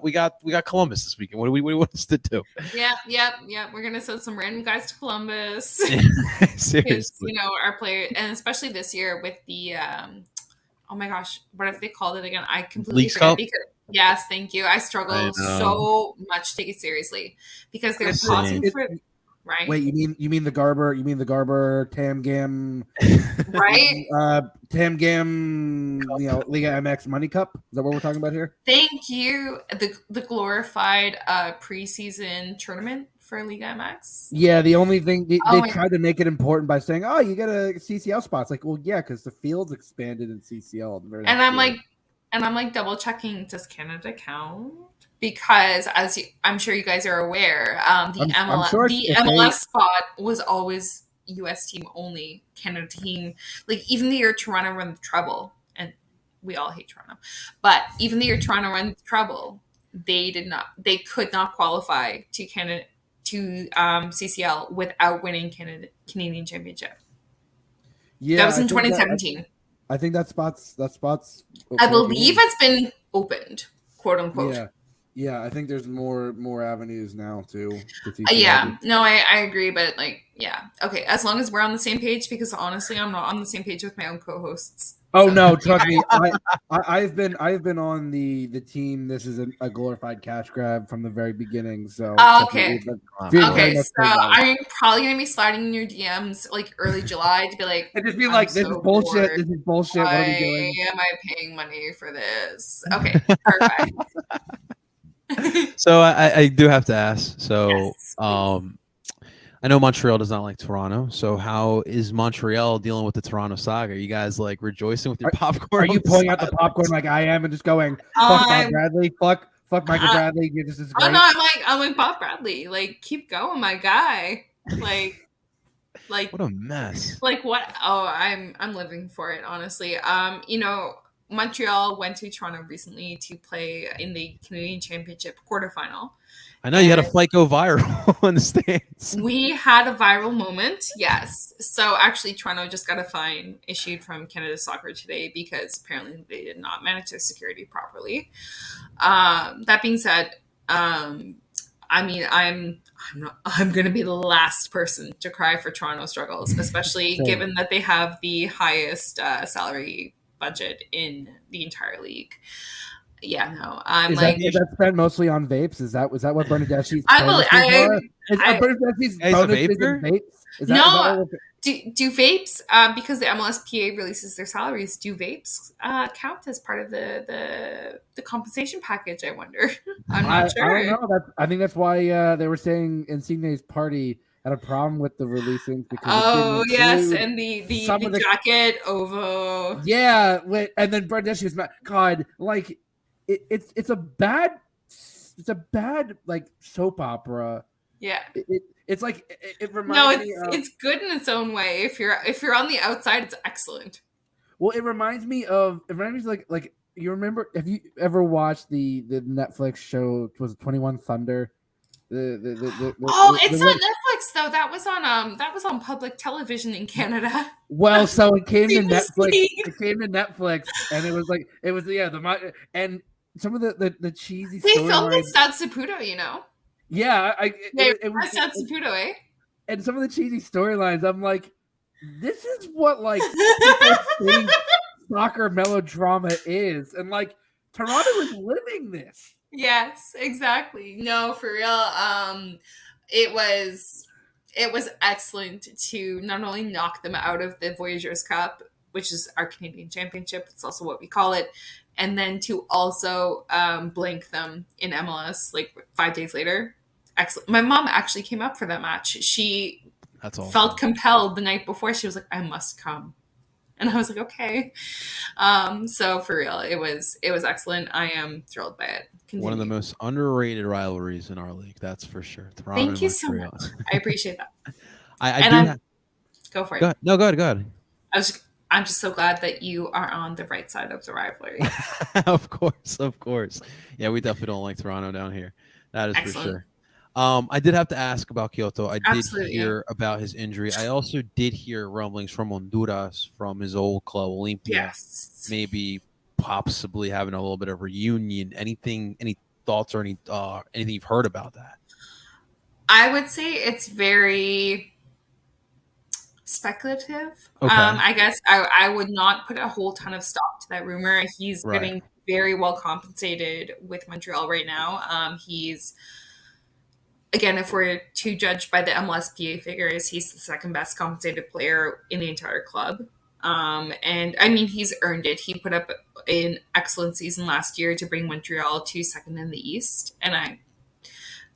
we got Columbus this weekend. What do we want us to do? Yep. We're gonna send some random guys to Columbus. Seriously. Our player, and especially this year with the oh my gosh, what have they called it again? I completely forget. Yes, thank you. I struggle so much to take it seriously because they're pausing for. Right. Wait, you mean the Garber Tam Gam, right? Tam Gam, Liga MX Money Cup. Is that what we're talking about here? Thank you. The glorified preseason tournament for Liga MX? Yeah, the only thing they Oh my- tried to make it important by saying, "Oh, you get a CCL spot." It's like, well, yeah, because the field's expanded in CCL. At the very And next I'm year. like double checking. Does Canada count? Because I'm sure you guys are aware, the I'm sure the if MLS spot was always U.S. team only. Canada team, like even the year Toronto won the treble, and we all hate Toronto, but even the year Toronto won the treble, they could not qualify to Canada to CCL without winning Canadian Championship. yeah, That was in I think 2017. I think that spot's. I believe it's been opened, quote unquote. Yeah. I think there's more avenues now to CCL. Yeah, no, I agree, but like, yeah, okay. As long as we're on the same page, because honestly, I'm not on the same page with my own co-hosts. Oh So- no, trust me. I've been on the team. This is a glorified cash grab from the very beginning. So Oh, okay. very Okay, much so so about it. I'm probably gonna be sliding in your DMs like early July to be like, And just be I'm like, this so is bullshit. bored. This is bullshit. What are we doing? Why am I paying money for this? Okay, perfect. So I do have to ask. So Yes. I know Montreal does not like Toronto. So how is Montreal dealing with the Toronto saga? Are you guys like rejoicing with your popcorn? Are you on the pulling out the side? popcorn like I am and just going, fuck Bob I'm- Bradley, fuck Michael Bradley? This is Oh great. no, I'm like Bob Bradley. Like, keep going, my guy. Like What a mess. like what? Oh, I'm living for it, honestly. Montreal went to Toronto recently to play in the Canadian Championship quarterfinal. I know you had a And fight go viral in the States. we had a viral moment, yes. So actually, Toronto just got a fine issued from Canada Soccer today because apparently they did not manage their security properly. That being said, I'm going to be the last person to cry for Toronto struggles, especially Same. given that they have the highest salary budget in the entire league. Yeah, no, Is that spent mostly on vapes? Was that what Bernadette's I believe- Bernadette's Hey, he's a bonuses vaper? and vapes? Is No. that what do vapes because the MLSPA releases their salaries? Do vapes count as part of the compensation package? I wonder. I'm not sure. I don't know. I think that's why they were saying Insigne's party had a problem with the releasing because Oh it didn't yes, include and the some of the- jacket ovo. Yeah, and then Bernadette was mad. God, like it's a bad like soap opera. Yeah. It's like it No, reminds me. it's good in its own way. If you're on the outside, it's excellent. Well, it reminds me like you remember? Have you ever watched the Netflix show? Was it 21 Thunder? It's on Netflix though. That was on public television in Canada. Well, so it came to CBC. Netflix. It came to Netflix, and it was and some of the cheesy They filmed storylines. at Stade Saputo, you know. Yeah, It was Stade Saputo, eh? and some of the cheesy storylines. I'm like, this is what like soccer melodrama is, and like Toronto is living this. Yes, exactly. No, for real. It was excellent to not only knock them out of the Voyageurs Cup, which is our Canadian Championship. It's also what we call it, and then to also blank them in MLS like 5 days later. Excellent. My mom actually came up for that match. She That's all. felt compelled the night before. She was like, "I must come." And I was like, okay. So for real, it was excellent. I am thrilled by it. Continue. One of the most underrated rivalries in our league, that's for sure. Toronto Thank and you so Montreal. much. I appreciate that. Go for it. Go ahead. No, go ahead. I'm just so glad that you are on the right side of the rivalry. Of course. Yeah, we definitely don't like Toronto down here. That is Excellent. for sure. I did have to ask about Kyoto. I did Absolutely. hear about his injury. I also did hear rumblings from Honduras, from his old club, Olympia. Yes. Maybe possibly having a little bit of reunion. Any thoughts or anything you've heard about that? I would say it's very speculative. Okay. I guess I would not put a whole ton of stock to that rumor. He's Right. getting very well compensated with Montreal right now. He's, again, if we're to judge by the MLSPA figures, he's the second best compensated player in the entire club. And I mean, he's earned it. He put up an excellent season last year to bring Montreal to second in the East. And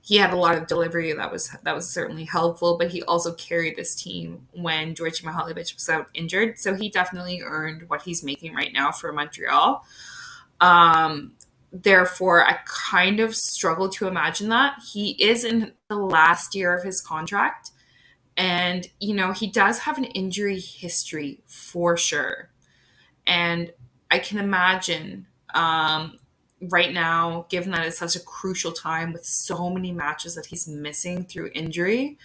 he had a lot of delivery that was certainly helpful, but he also carried this team when Georgi Mihailovic was out injured. So he definitely earned what he's making right now for Montreal. Therefore, I kind of struggle to imagine that. He is in the last year of his contract. And, he does have an injury history for sure. And I can imagine right now, given that it's such a crucial time with so many matches that he's missing through injury,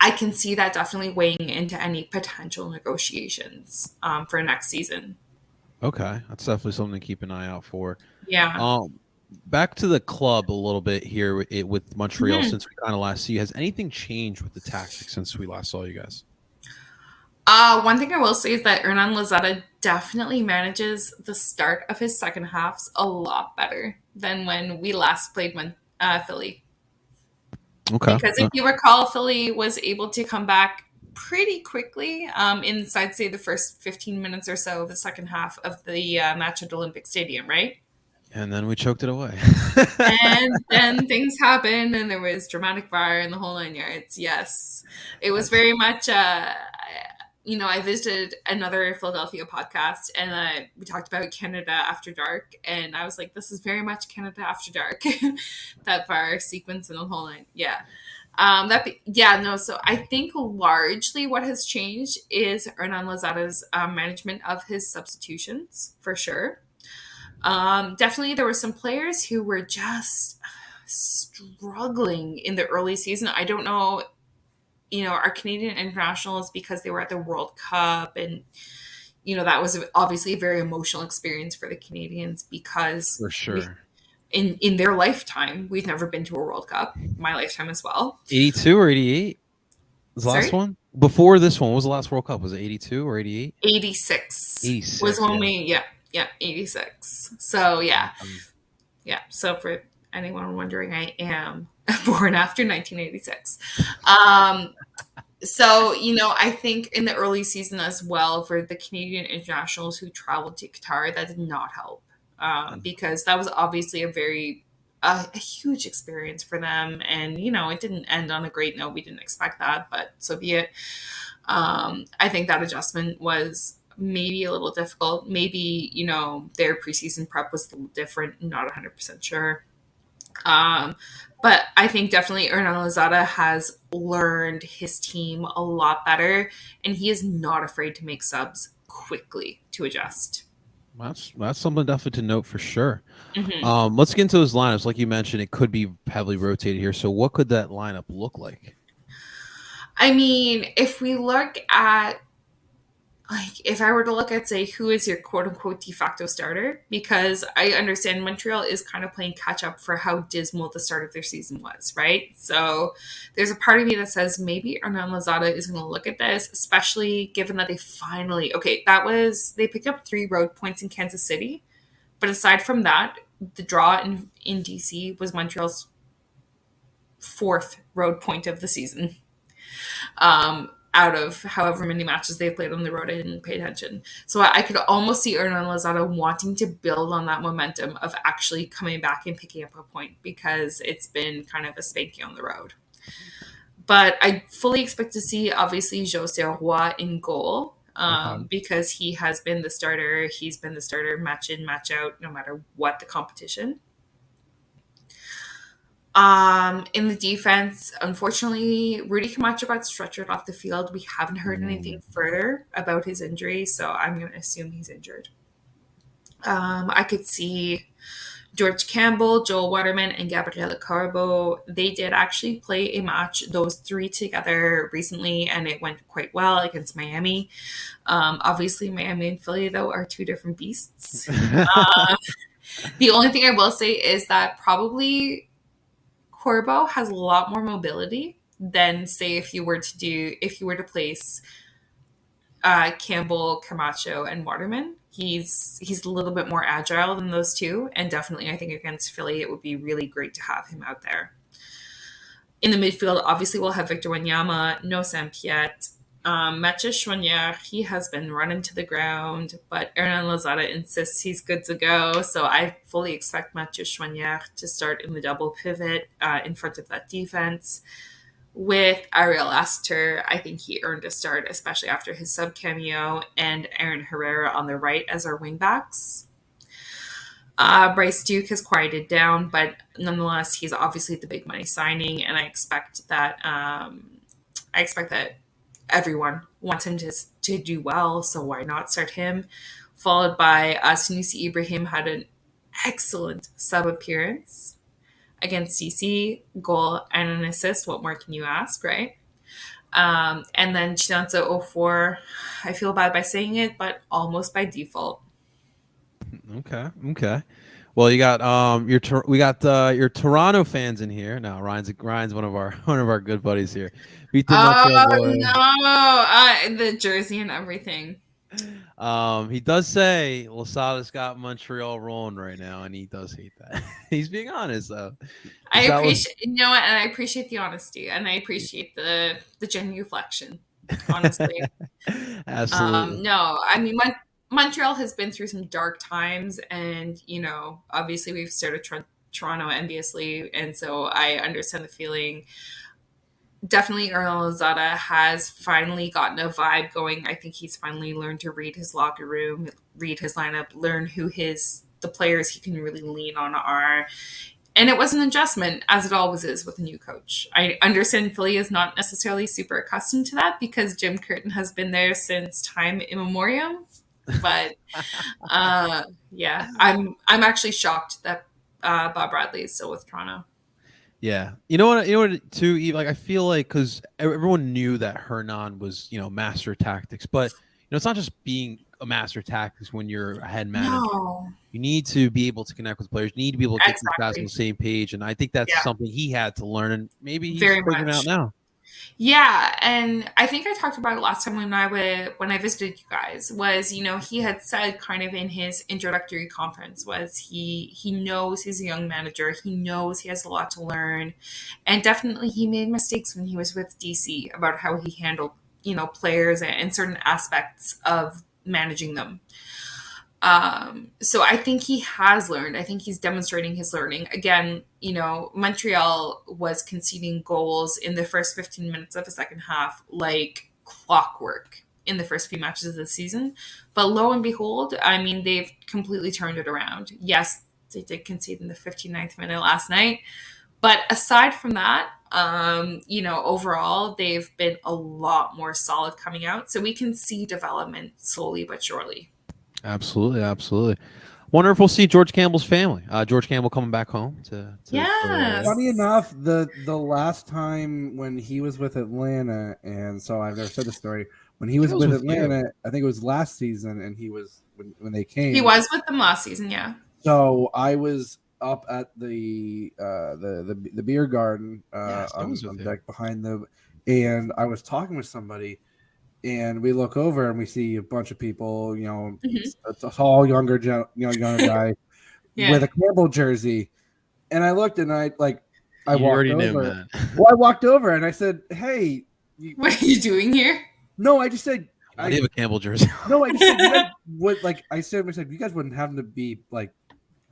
I can see that definitely weighing into any potential negotiations for next season. Okay, that's definitely something to keep an eye out for. Yeah. Back to the club a little bit here with Montreal Mm-hmm. since we kind of last see. Has anything changed with the tactics since we last saw you guys? One thing I will say is that Hernan Lozada definitely manages the start of his second halves a lot better than when we last played Philly. Okay. Because if you recall, Philly was able to come back pretty quickly inside, say, the first 15 minutes or so of the second half of the match at Olympic Stadium, right? And then we choked it away. And then things happened, and there was dramatic fire and the whole 9 yards. Yes. It was very much, I visited another Philadelphia podcast, and we talked about Canada After Dark, and I was like, this is very much Canada After Dark, that fire sequence and the whole 9. Yeah. So I think largely what has changed is Hernan Lozada's management of his substitutions, for sure. Definitely there were some players who were just struggling in the early season. I don't know, our Canadian internationals, because they were at the World Cup, and that was obviously a very emotional experience for the Canadians, because For sure. in their lifetime, we've never been to a World Cup. My lifetime as well. 82 or 88 was the Sorry? last one? Before this one, what was the last World Cup? Was it 82 or 88? 86. 86 was when we 86. So yeah. So for anyone wondering, I am born after 1986. So, I think in the early season as well, for the Canadian internationals who traveled to Qatar, that did not help, because that was obviously a huge experience for them. And, it didn't end on a great note. We didn't expect that, but so be it. I think that adjustment was maybe a little difficult. Maybe, their preseason prep was a little different. Not 100% sure. But I think definitely Hernan Lozada has learned his team a lot better, and he is not afraid to make subs quickly to adjust. That's something definitely to note for sure. Mm-hmm. Let's get into those lineups. Like you mentioned, it could be heavily rotated here. So what could that lineup look like? I mean, if we look at, if I were to look at, say, who is your quote unquote de facto starter, because I understand Montreal is kind of playing catch up for how dismal the start of their season was, right? So there's a part of me that says maybe Hernan Lozada is going to look at this, especially given that they they picked up 3 road points in Kansas City. But aside from that, the draw in DC was Montreal's 4th road point of the season. Out of however many matches they've played on the road, I didn't pay attention. So I could almost see Hernan Lozada wanting to build on that momentum of actually coming back and picking up a point, because it's been kind of a spanking on the road. But I fully expect to see, obviously, José Roy in goal, because he has been the starter. He's been the starter match in, match out, no matter what the competition. In the defense, unfortunately, Rudy Camacho got stretchered off the field. We haven't heard anything further about his injury, so I'm going to assume he's injured. I could see George Campbell, Joel Waterman, and Gabriela Carbo. They did actually play a match, those 3 together recently, and it went quite well against Miami. Obviously, Miami and Philly, though, are 2 different beasts. The only thing I will say is that probably Corbo has a lot more mobility than, say, if you were to place Campbell, Camacho, and Waterman. He's a little bit more agile than those 2, and definitely I think against Philly it would be really great to have him out there. In the midfield, obviously we'll have Victor Wanyama, no Sam Piet. Mathieu Choinière, he has been run into the ground, but Hernan Lozada insists he's good to go. So I fully expect Mathieu Choinière to start in the double pivot in front of that defense. With Ariel Lassiter, I think he earned a start, especially after his sub cameo, and Aaron Herrera on the right as our wingbacks. Bryce Duke has quieted down, but nonetheless, he's obviously the big money signing, and I expect that everyone wants him to do well, so why not start him? Followed by Sunusi Ibrahim had an excellent sub appearance against CC, goal and an assist. What more can you ask, right? And then Chinanza 04, I feel bad by saying it, but almost by default. Okay. Well, you got we got your Toronto fans in here. Now Ryan's one of our good buddies here. Beat the Montreal boys. No, the jersey and everything. He does say Losada's got Montreal rolling right now, and he does hate that. He's being honest though. I appreciate and I appreciate the honesty, and I appreciate the genuflection. Honestly, absolutely. No, I mean Montreal has been through some dark times, and obviously we've started Toronto enviously, and so I understand the feeling. Definitely Hernan Lozada has finally gotten a vibe going. I think he's finally learned to read his locker room, read his lineup, learn who the players he can really lean on are. And it was an adjustment, as it always is with a new coach. I understand Philly is not necessarily super accustomed to that because Jim Curtin has been there since time immemorial. But yeah, I'm actually shocked that Bob Bradley is still with Toronto. Yeah, you know what too. Like I feel like because everyone knew that Hernan was master tactics, but it's not just being a master tactics when you're a head manager. No. You need to be able to connect with players. You need to be able to get these guys on the same page, and I think that's something he had to learn, and maybe he's figuring it out now. Yeah, and I think I talked about it last time when I visited you guys. Was he had said kind of in his introductory conference was he knows he's a young manager. He knows he has a lot to learn, and definitely he made mistakes when he was with DC about how he handled players and certain aspects of managing them. So I think he has learned. I think he's demonstrating his learning. Again, Montreal was conceding goals in the first 15 minutes of the second half like clockwork in the first few matches of the season. But lo and behold, I mean, they've completely turned it around. Yes, they did concede in the 59th minute last night. But aside from that, overall, they've been a lot more solid coming out. So we can see development slowly but surely. Absolutely. Wonder if we'll see George Campbell's family. George Campbell coming back home Yes. Funny enough, the last time when he was with Atlanta, and so I've never said the story. When he was with Atlanta, I think it was last season, and he was when they came. He was with them last season, yeah. So I was up at the beer garden on deck behind them, and I was talking with somebody. And we look over and we see a bunch of people, a tall, younger guy with a Campbell jersey. And I looked and I walked over. Knew, well, I walked over and I said, "Hey, what are you doing here?" No, I just said, "I have a Campbell jersey." No, I just said, I said, you guys wouldn't happen to be like,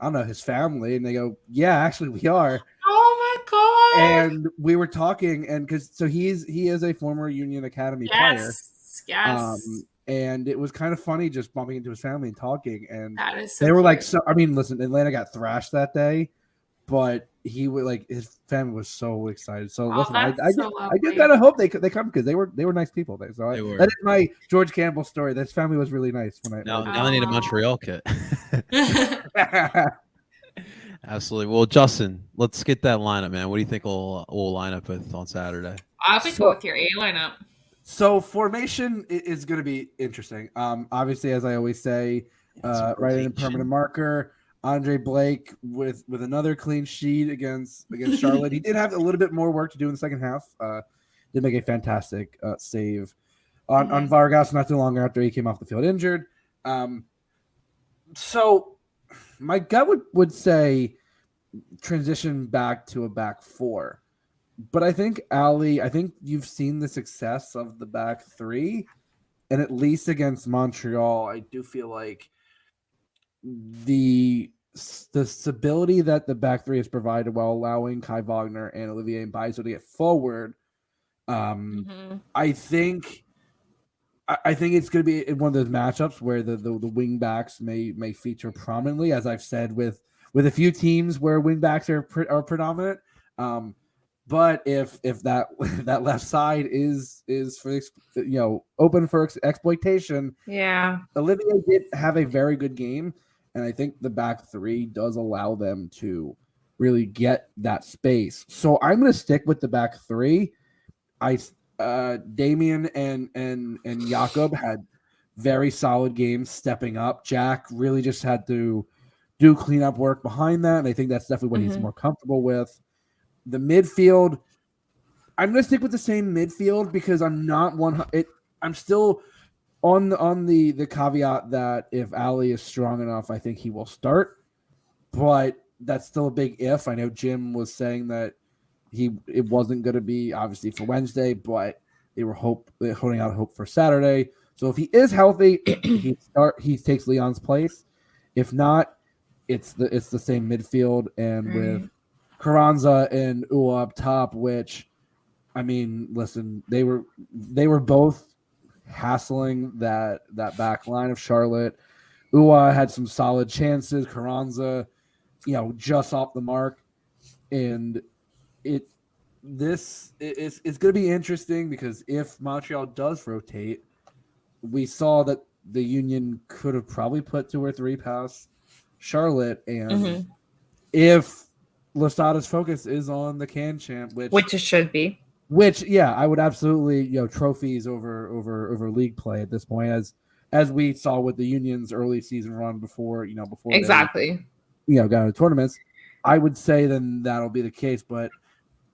I don't know, his family? And they go, "Yeah, actually, we are." Oh my god! And we were talking, and he is a former Union Academy player. Yes. And it was kind of funny just bumping into his family and talking. And so they were cute. like, so I mean, listen, Atlanta got thrashed that day, but he would his family was so excited. So listen, I did kind of hope they come because they were nice people there. So that is my George Campbell story. That family was really nice. Now I need a Montreal kit. Absolutely. Well, Justin, let's get that lineup, man. What do you think we'll line up with on Saturday? I'll be cool with your A lineup. So formation is going to be interesting. Obviously, as I always say, right in a permanent marker. Andre Blake with another clean sheet against Charlotte. He did have a little bit more work to do in the second half. Did make a fantastic save on Vargas not too long after he came off the field injured. So my gut would say transition back to a back four. But I think Ali, I think you've seen the success of the back three, and at least against Montreal, I do feel like the stability that the back three has provided while allowing Kai Wagner and Olivier Mbaizo to get forward. I think it's going to be one of those matchups where the wing backs may feature prominently, as I've said with a few teams where wing backs are predominant. But if that that left side is for open for exploitation, Olivier did have a very good game, and I think the back three does allow them to really get that space. So I'm going to stick with the back three. Damien and Jakob had very solid games stepping up. Jack really just had to do cleanup work behind that, and I think that's definitely what he's more comfortable with. The midfield, I'm going to stick with the same midfield because I'm not I'm still on the caveat that if Ali is strong enough, I think he will start. But that's still a big if. I know Jim was saying that it wasn't going to be obviously for Wednesday, but they were holding out hope for Saturday. So if he is healthy, he takes Leon's place. If not, it's the same midfield, and with Carranza and Ua up top, which, I mean, listen, they were both hassling that back line of Charlotte. Ua had some solid chances. Carranza, just off the mark, and it's going to be interesting because if Montreal does rotate, we saw that the Union could have probably put 2 or 3 past Charlotte, and if Losada's focus is on the can champ, which it should be. I would absolutely trophies over league play at this point, as we saw with the Union's early season run before exactly they, got into tournaments. I would say then that'll be the case, but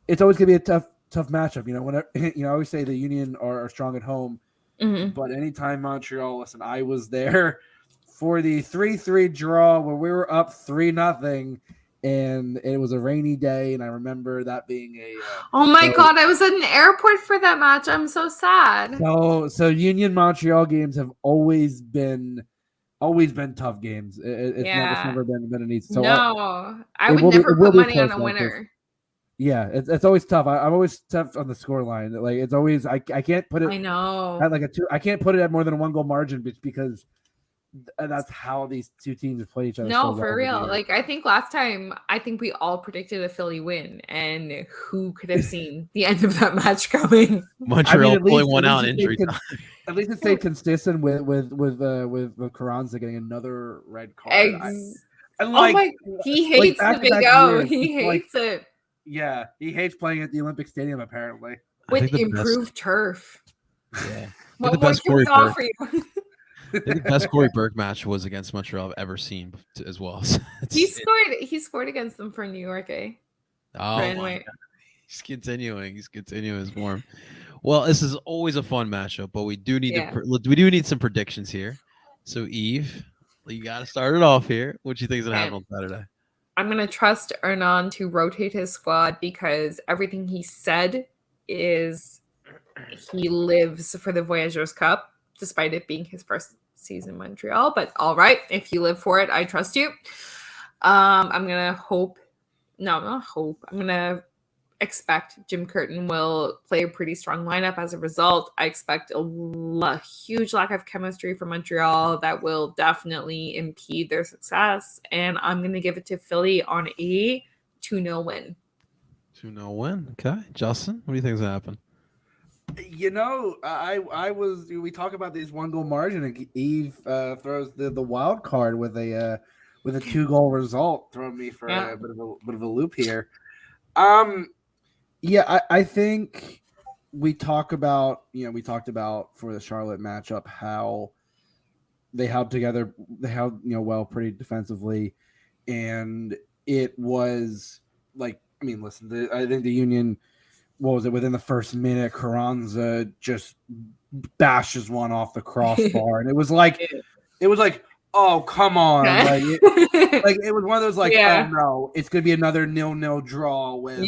it's always gonna be a tough matchup. Whenever I always say the Union are strong at home, but anytime Montreal, listen, I was there for the 3-3 draw where we were up 3-0. And it was a rainy day, and I remember that being oh my god, I was at an airport for that match. I'm so sad. So Union Montreal games have always been tough games. It's never been an easy. So I would never put money on a winner. Yeah, it's always tough. I'm always tough on the score line. Like it's always I can't put it. I know. At like a 2. I can't put it at more than a 1 goal margin because that's how these two teams have played each other. No, for real. Like I think last time, we all predicted a Philly win, and who could have seen the end of that match coming? Montreal pulling one out injury time. At least it stayed consistent with Carranza getting another red card. He hates the Big O. He hates it. Yeah, he hates playing at the Olympic Stadium apparently. With improved turf. Yeah. What more can we offer you? I think the best Corey Burke match was against Montreal I've ever seen as well. He scored against them for New York, eh? Oh, my God. He's continuing his form. Well, this is always a fun matchup, but we do need some predictions here. So Eve, you got to start it off here. What do you think is going to happen on Saturday? I'm going to trust Hernan to rotate his squad because everything he said is he lives for the Voyageurs Cup, despite it being his first season in Montreal. But all right, if you live for it, I trust you. I'm going to expect Jim Curtin will play a pretty strong lineup as a result. I expect a huge lack of chemistry for Montreal that will definitely impede their success. And I'm going to give it to Philly on a 2-0 win. 2-0 win. Okay. Justin, what do you think is going to happen? We talk about these 1 goal margin, and Eve throws the wild card with a 2-goal result, throwing me for a bit of a loop here. I think we talked about for the Charlotte matchup how they held together, well pretty defensively, and it was like, I mean, listen, I think the Union, what was it, within the first minute, Carranza just bashes one off the crossbar, and it was like, oh, come on. It was one of those oh no, it's gonna be another 0-0 draw with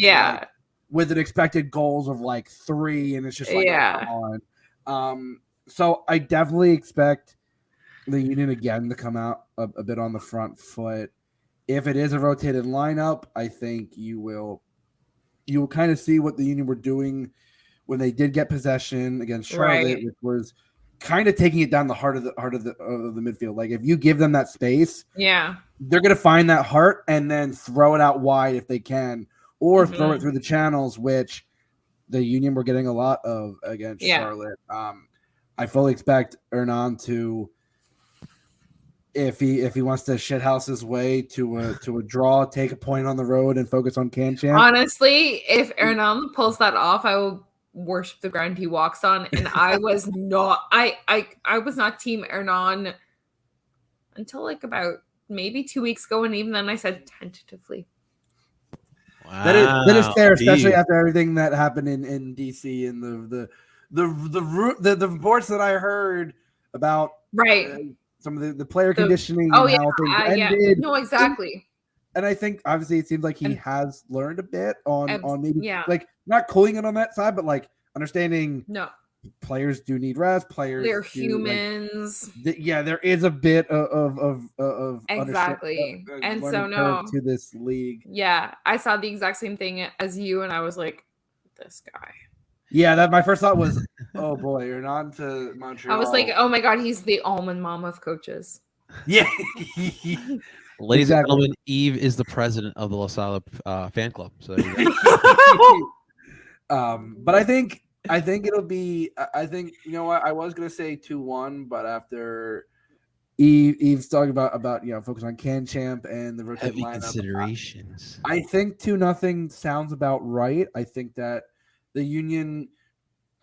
with an expected goals of like 3, and it's just like, Yeah. oh, come on. So I definitely expect the Union again to come out a bit on the front foot. If it is a rotated lineup, I think you will kind of see what the Union were doing when they did get possession against Charlotte, Right. which was kind of taking it down the heart of the midfield. Like if you give them that space, Yeah. they're going to find that heart and then throw it out wide if they can, or throw it through the channels, which the Union were getting a lot of against Charlotte. I fully expect Hernan to, if he wants to shithouse his way to a draw, take a point on the road and focus on Can Champ. Honestly, if Hernan pulls that off, I will worship the ground he walks on. And I was not I was not team Hernan until like about maybe 2 weeks ago, and even then I said tentatively. Wow. That is fair, especially after everything that happened in DC and the reports that I heard about some of the player conditioning and how things ended. No, exactly. And I think obviously it seems like he has learned a bit on maybe like not calling it on that side, but like understanding players do need rest. Players, they're humans. There is a bit of exactly, and so to this league. Yeah, I saw the exact same thing as you, and I was like, this guy. Yeah, that my first thought was, oh boy, you're on to Montreal. I was like, oh my god, he's the almond mom of coaches. Yeah. Ladies and gentlemen, Eve is the president of the La Salle fan club. So, but I think it'll be. I think you know what I was gonna say 2-1, but after Eve's talking about focus on Can Champ and the rotated lineup considerations. I think 2-0 sounds about right. I think that the Union,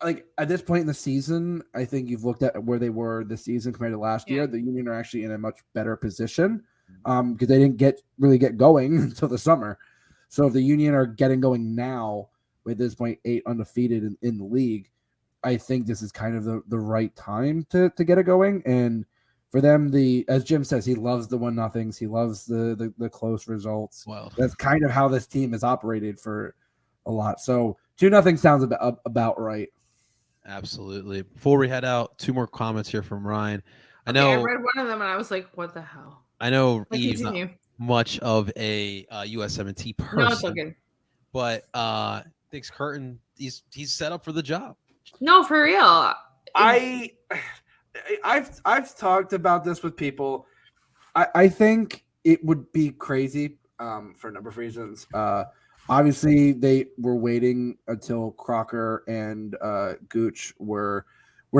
like at this point in the season, I think you've looked at where they were this season compared to last year. The Union are actually in a much better position because they didn't really get going until the summer. So if the Union are getting going now, with this point 8 undefeated in the league, I think this is kind of the right time to get it going. And for them, as Jim says, he loves the 1-0s. He loves the close results. Wow. That's kind of how this team has operated for a lot. So 2-0 sounds about right. Absolutely. Before we head out, 2 more comments here from Ryan. I know I read one of them and I was like, what the hell? I know Eve's not much of a USMNT person. No, it's okay. But thinks Curtin, he's set up for the job. No, for real. I've talked about this with people. I think it would be crazy for a number of reasons. Obviously, they were waiting until Crocker and Gooch were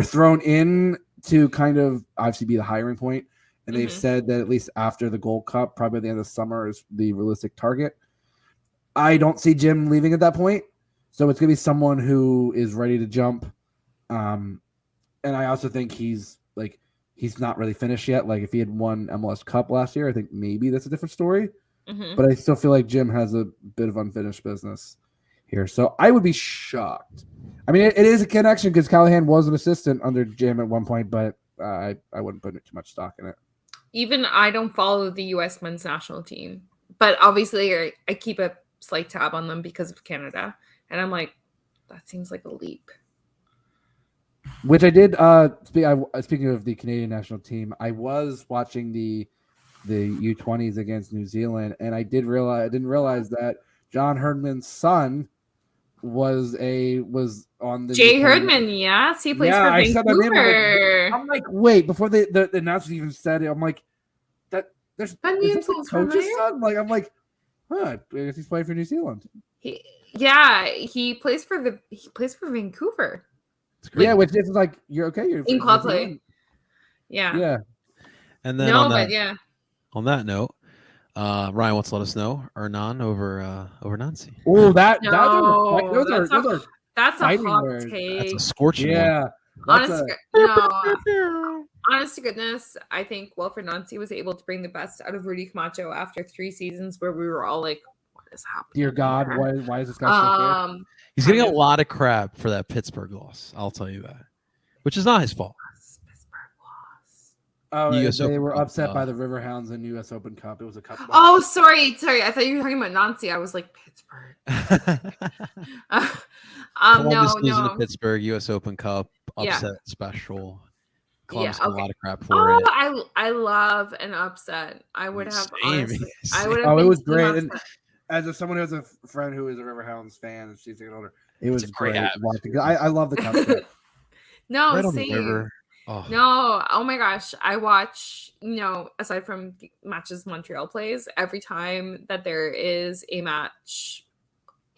thrown in to kind of obviously be the hiring point. And they've said that at least after the Gold Cup, probably at the end of the summer, is the realistic target. I don't see Jim leaving at that point. So it's going to be someone who is ready to jump. And I also think he's not really finished yet. Like if he had won MLS Cup last year, I think maybe that's a different story. But I still feel like Jim has a bit of unfinished business here. So I would be shocked. I mean, it is a connection because Callahan was an assistant under Jim at one point, but I wouldn't put too much stock in it. Even I don't follow the U.S. men's national team, but obviously I keep a slight tab on them because of Canada. And I'm like, that seems like a leap. Which I did. Speaking of the Canadian national team, I was watching the U20s against New Zealand, and I didn't realize that John Herdman's son was on the Jay U20. Herdman. Yes, he plays for Vancouver. I'm like, wait, before the announcement even said it, I'm like, there's coach's son. Like, I'm like, huh? I guess he's playing for New Zealand. He plays for Vancouver. Yeah, which is like you're okay. You're in club play. Yeah. And then on that note, Ryan wants to let us know Hernan over Nancy. Oh, that's a hot take. That's a scorching. Yeah. Honest to goodness, I think Wilfred Nancy was able to bring the best out of Rudy Camacho after 3 seasons where we were all like, what is happening? Dear God, why is this guy so He's getting a lot of crap for that Pittsburgh loss. I'll tell you that, which is not his fault. Pittsburgh loss. Oh, US they Open were Cup, upset by the Riverhounds in U.S. Open Cup. It was a cup. Oh, sorry. I thought you were talking about Nancy. I was like Pittsburgh. Columbus No, losing to no. Pittsburgh, US Open Cup, Yeah. upset special. Yeah. Columbus got a Okay. lot of crap for it. I love an upset. I would have Same. honestly. I Same. would have Oh, it been was team great. And upset. someone who has a friend who is a Riverhounds fan, and she's getting older, it It's was a great great atmosphere. watching. I love the cup stuff. No, Right on the same. river. Oh. No, oh my gosh. I watch, aside from the matches Montreal plays, every time that there is a match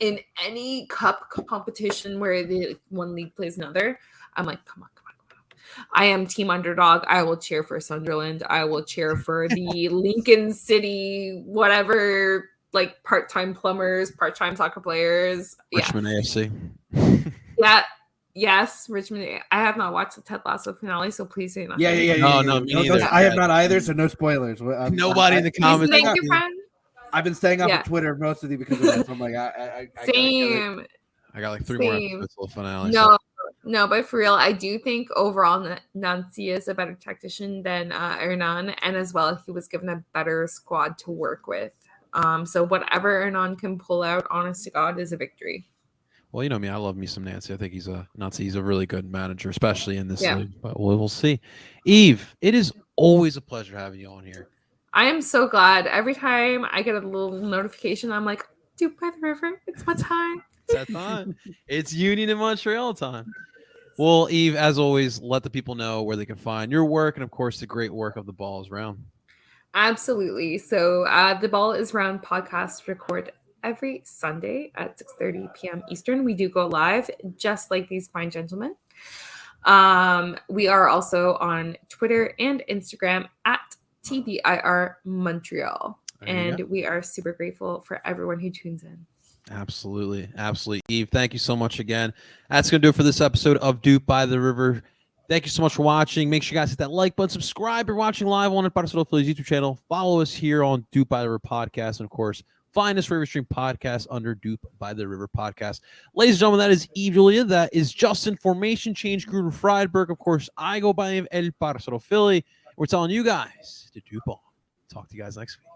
in any cup competition where the one league plays another, I'm like, come on. I am team underdog. I will cheer for Sunderland. I will cheer for the Lincoln City, whatever, like part-time plumbers, part-time soccer players. Richmond AFC. Yeah. Yes, Richmond. I have not watched the Ted Lasso finale, so please say nothing. Yeah. No, me neither. I have not either, so no spoilers. Nobody in the comments. Thank you, friend. I've been staying off of Twitter mostly because of this. I'm like, I Same. I got like 3 more episodes till the finale. No, but for real, I do think overall Nancy is a better tactician than Hernan, and as well, he was given a better squad to work with. So whatever Hernan can pull out, honest to God, is a victory. Well, you know me, I love me some Nancy. I think he's a really good manager, especially in this league. But we'll see. Eve, it is always a pleasure having you on here. I am so glad. Every time I get a little notification, I'm like, Duke by the river, it's my time. It's that time. It's Union in Montreal time. Well, Eve, as always, let the people know where they can find your work and, of course, the great work of the Ball is Round. Absolutely. So the Ball is Round podcast record every Sunday at 6:30 p.m. Eastern. We do go live, just like these fine gentlemen. We are also on Twitter and Instagram at TBIR Montreal. And we are super grateful for everyone who tunes in. Absolutely. Eve, thank you so much again. That's going to do it for this episode of DOOP by the River. Thank you so much for watching. Make sure you guys hit that like button, subscribe. You're watching live on Barcelona Phillies YouTube channel. Follow us here on DOOP by the River podcast. And, of course, find us wherever you stream podcasts under DOOP by the River podcast. Ladies and gentlemen, that is Eve Julia. That is Justin Formation Change Gruden Friedberg. Of course, I go by the name El Barcelona Philly. We're telling you guys to DOOP on. Talk to you guys next week.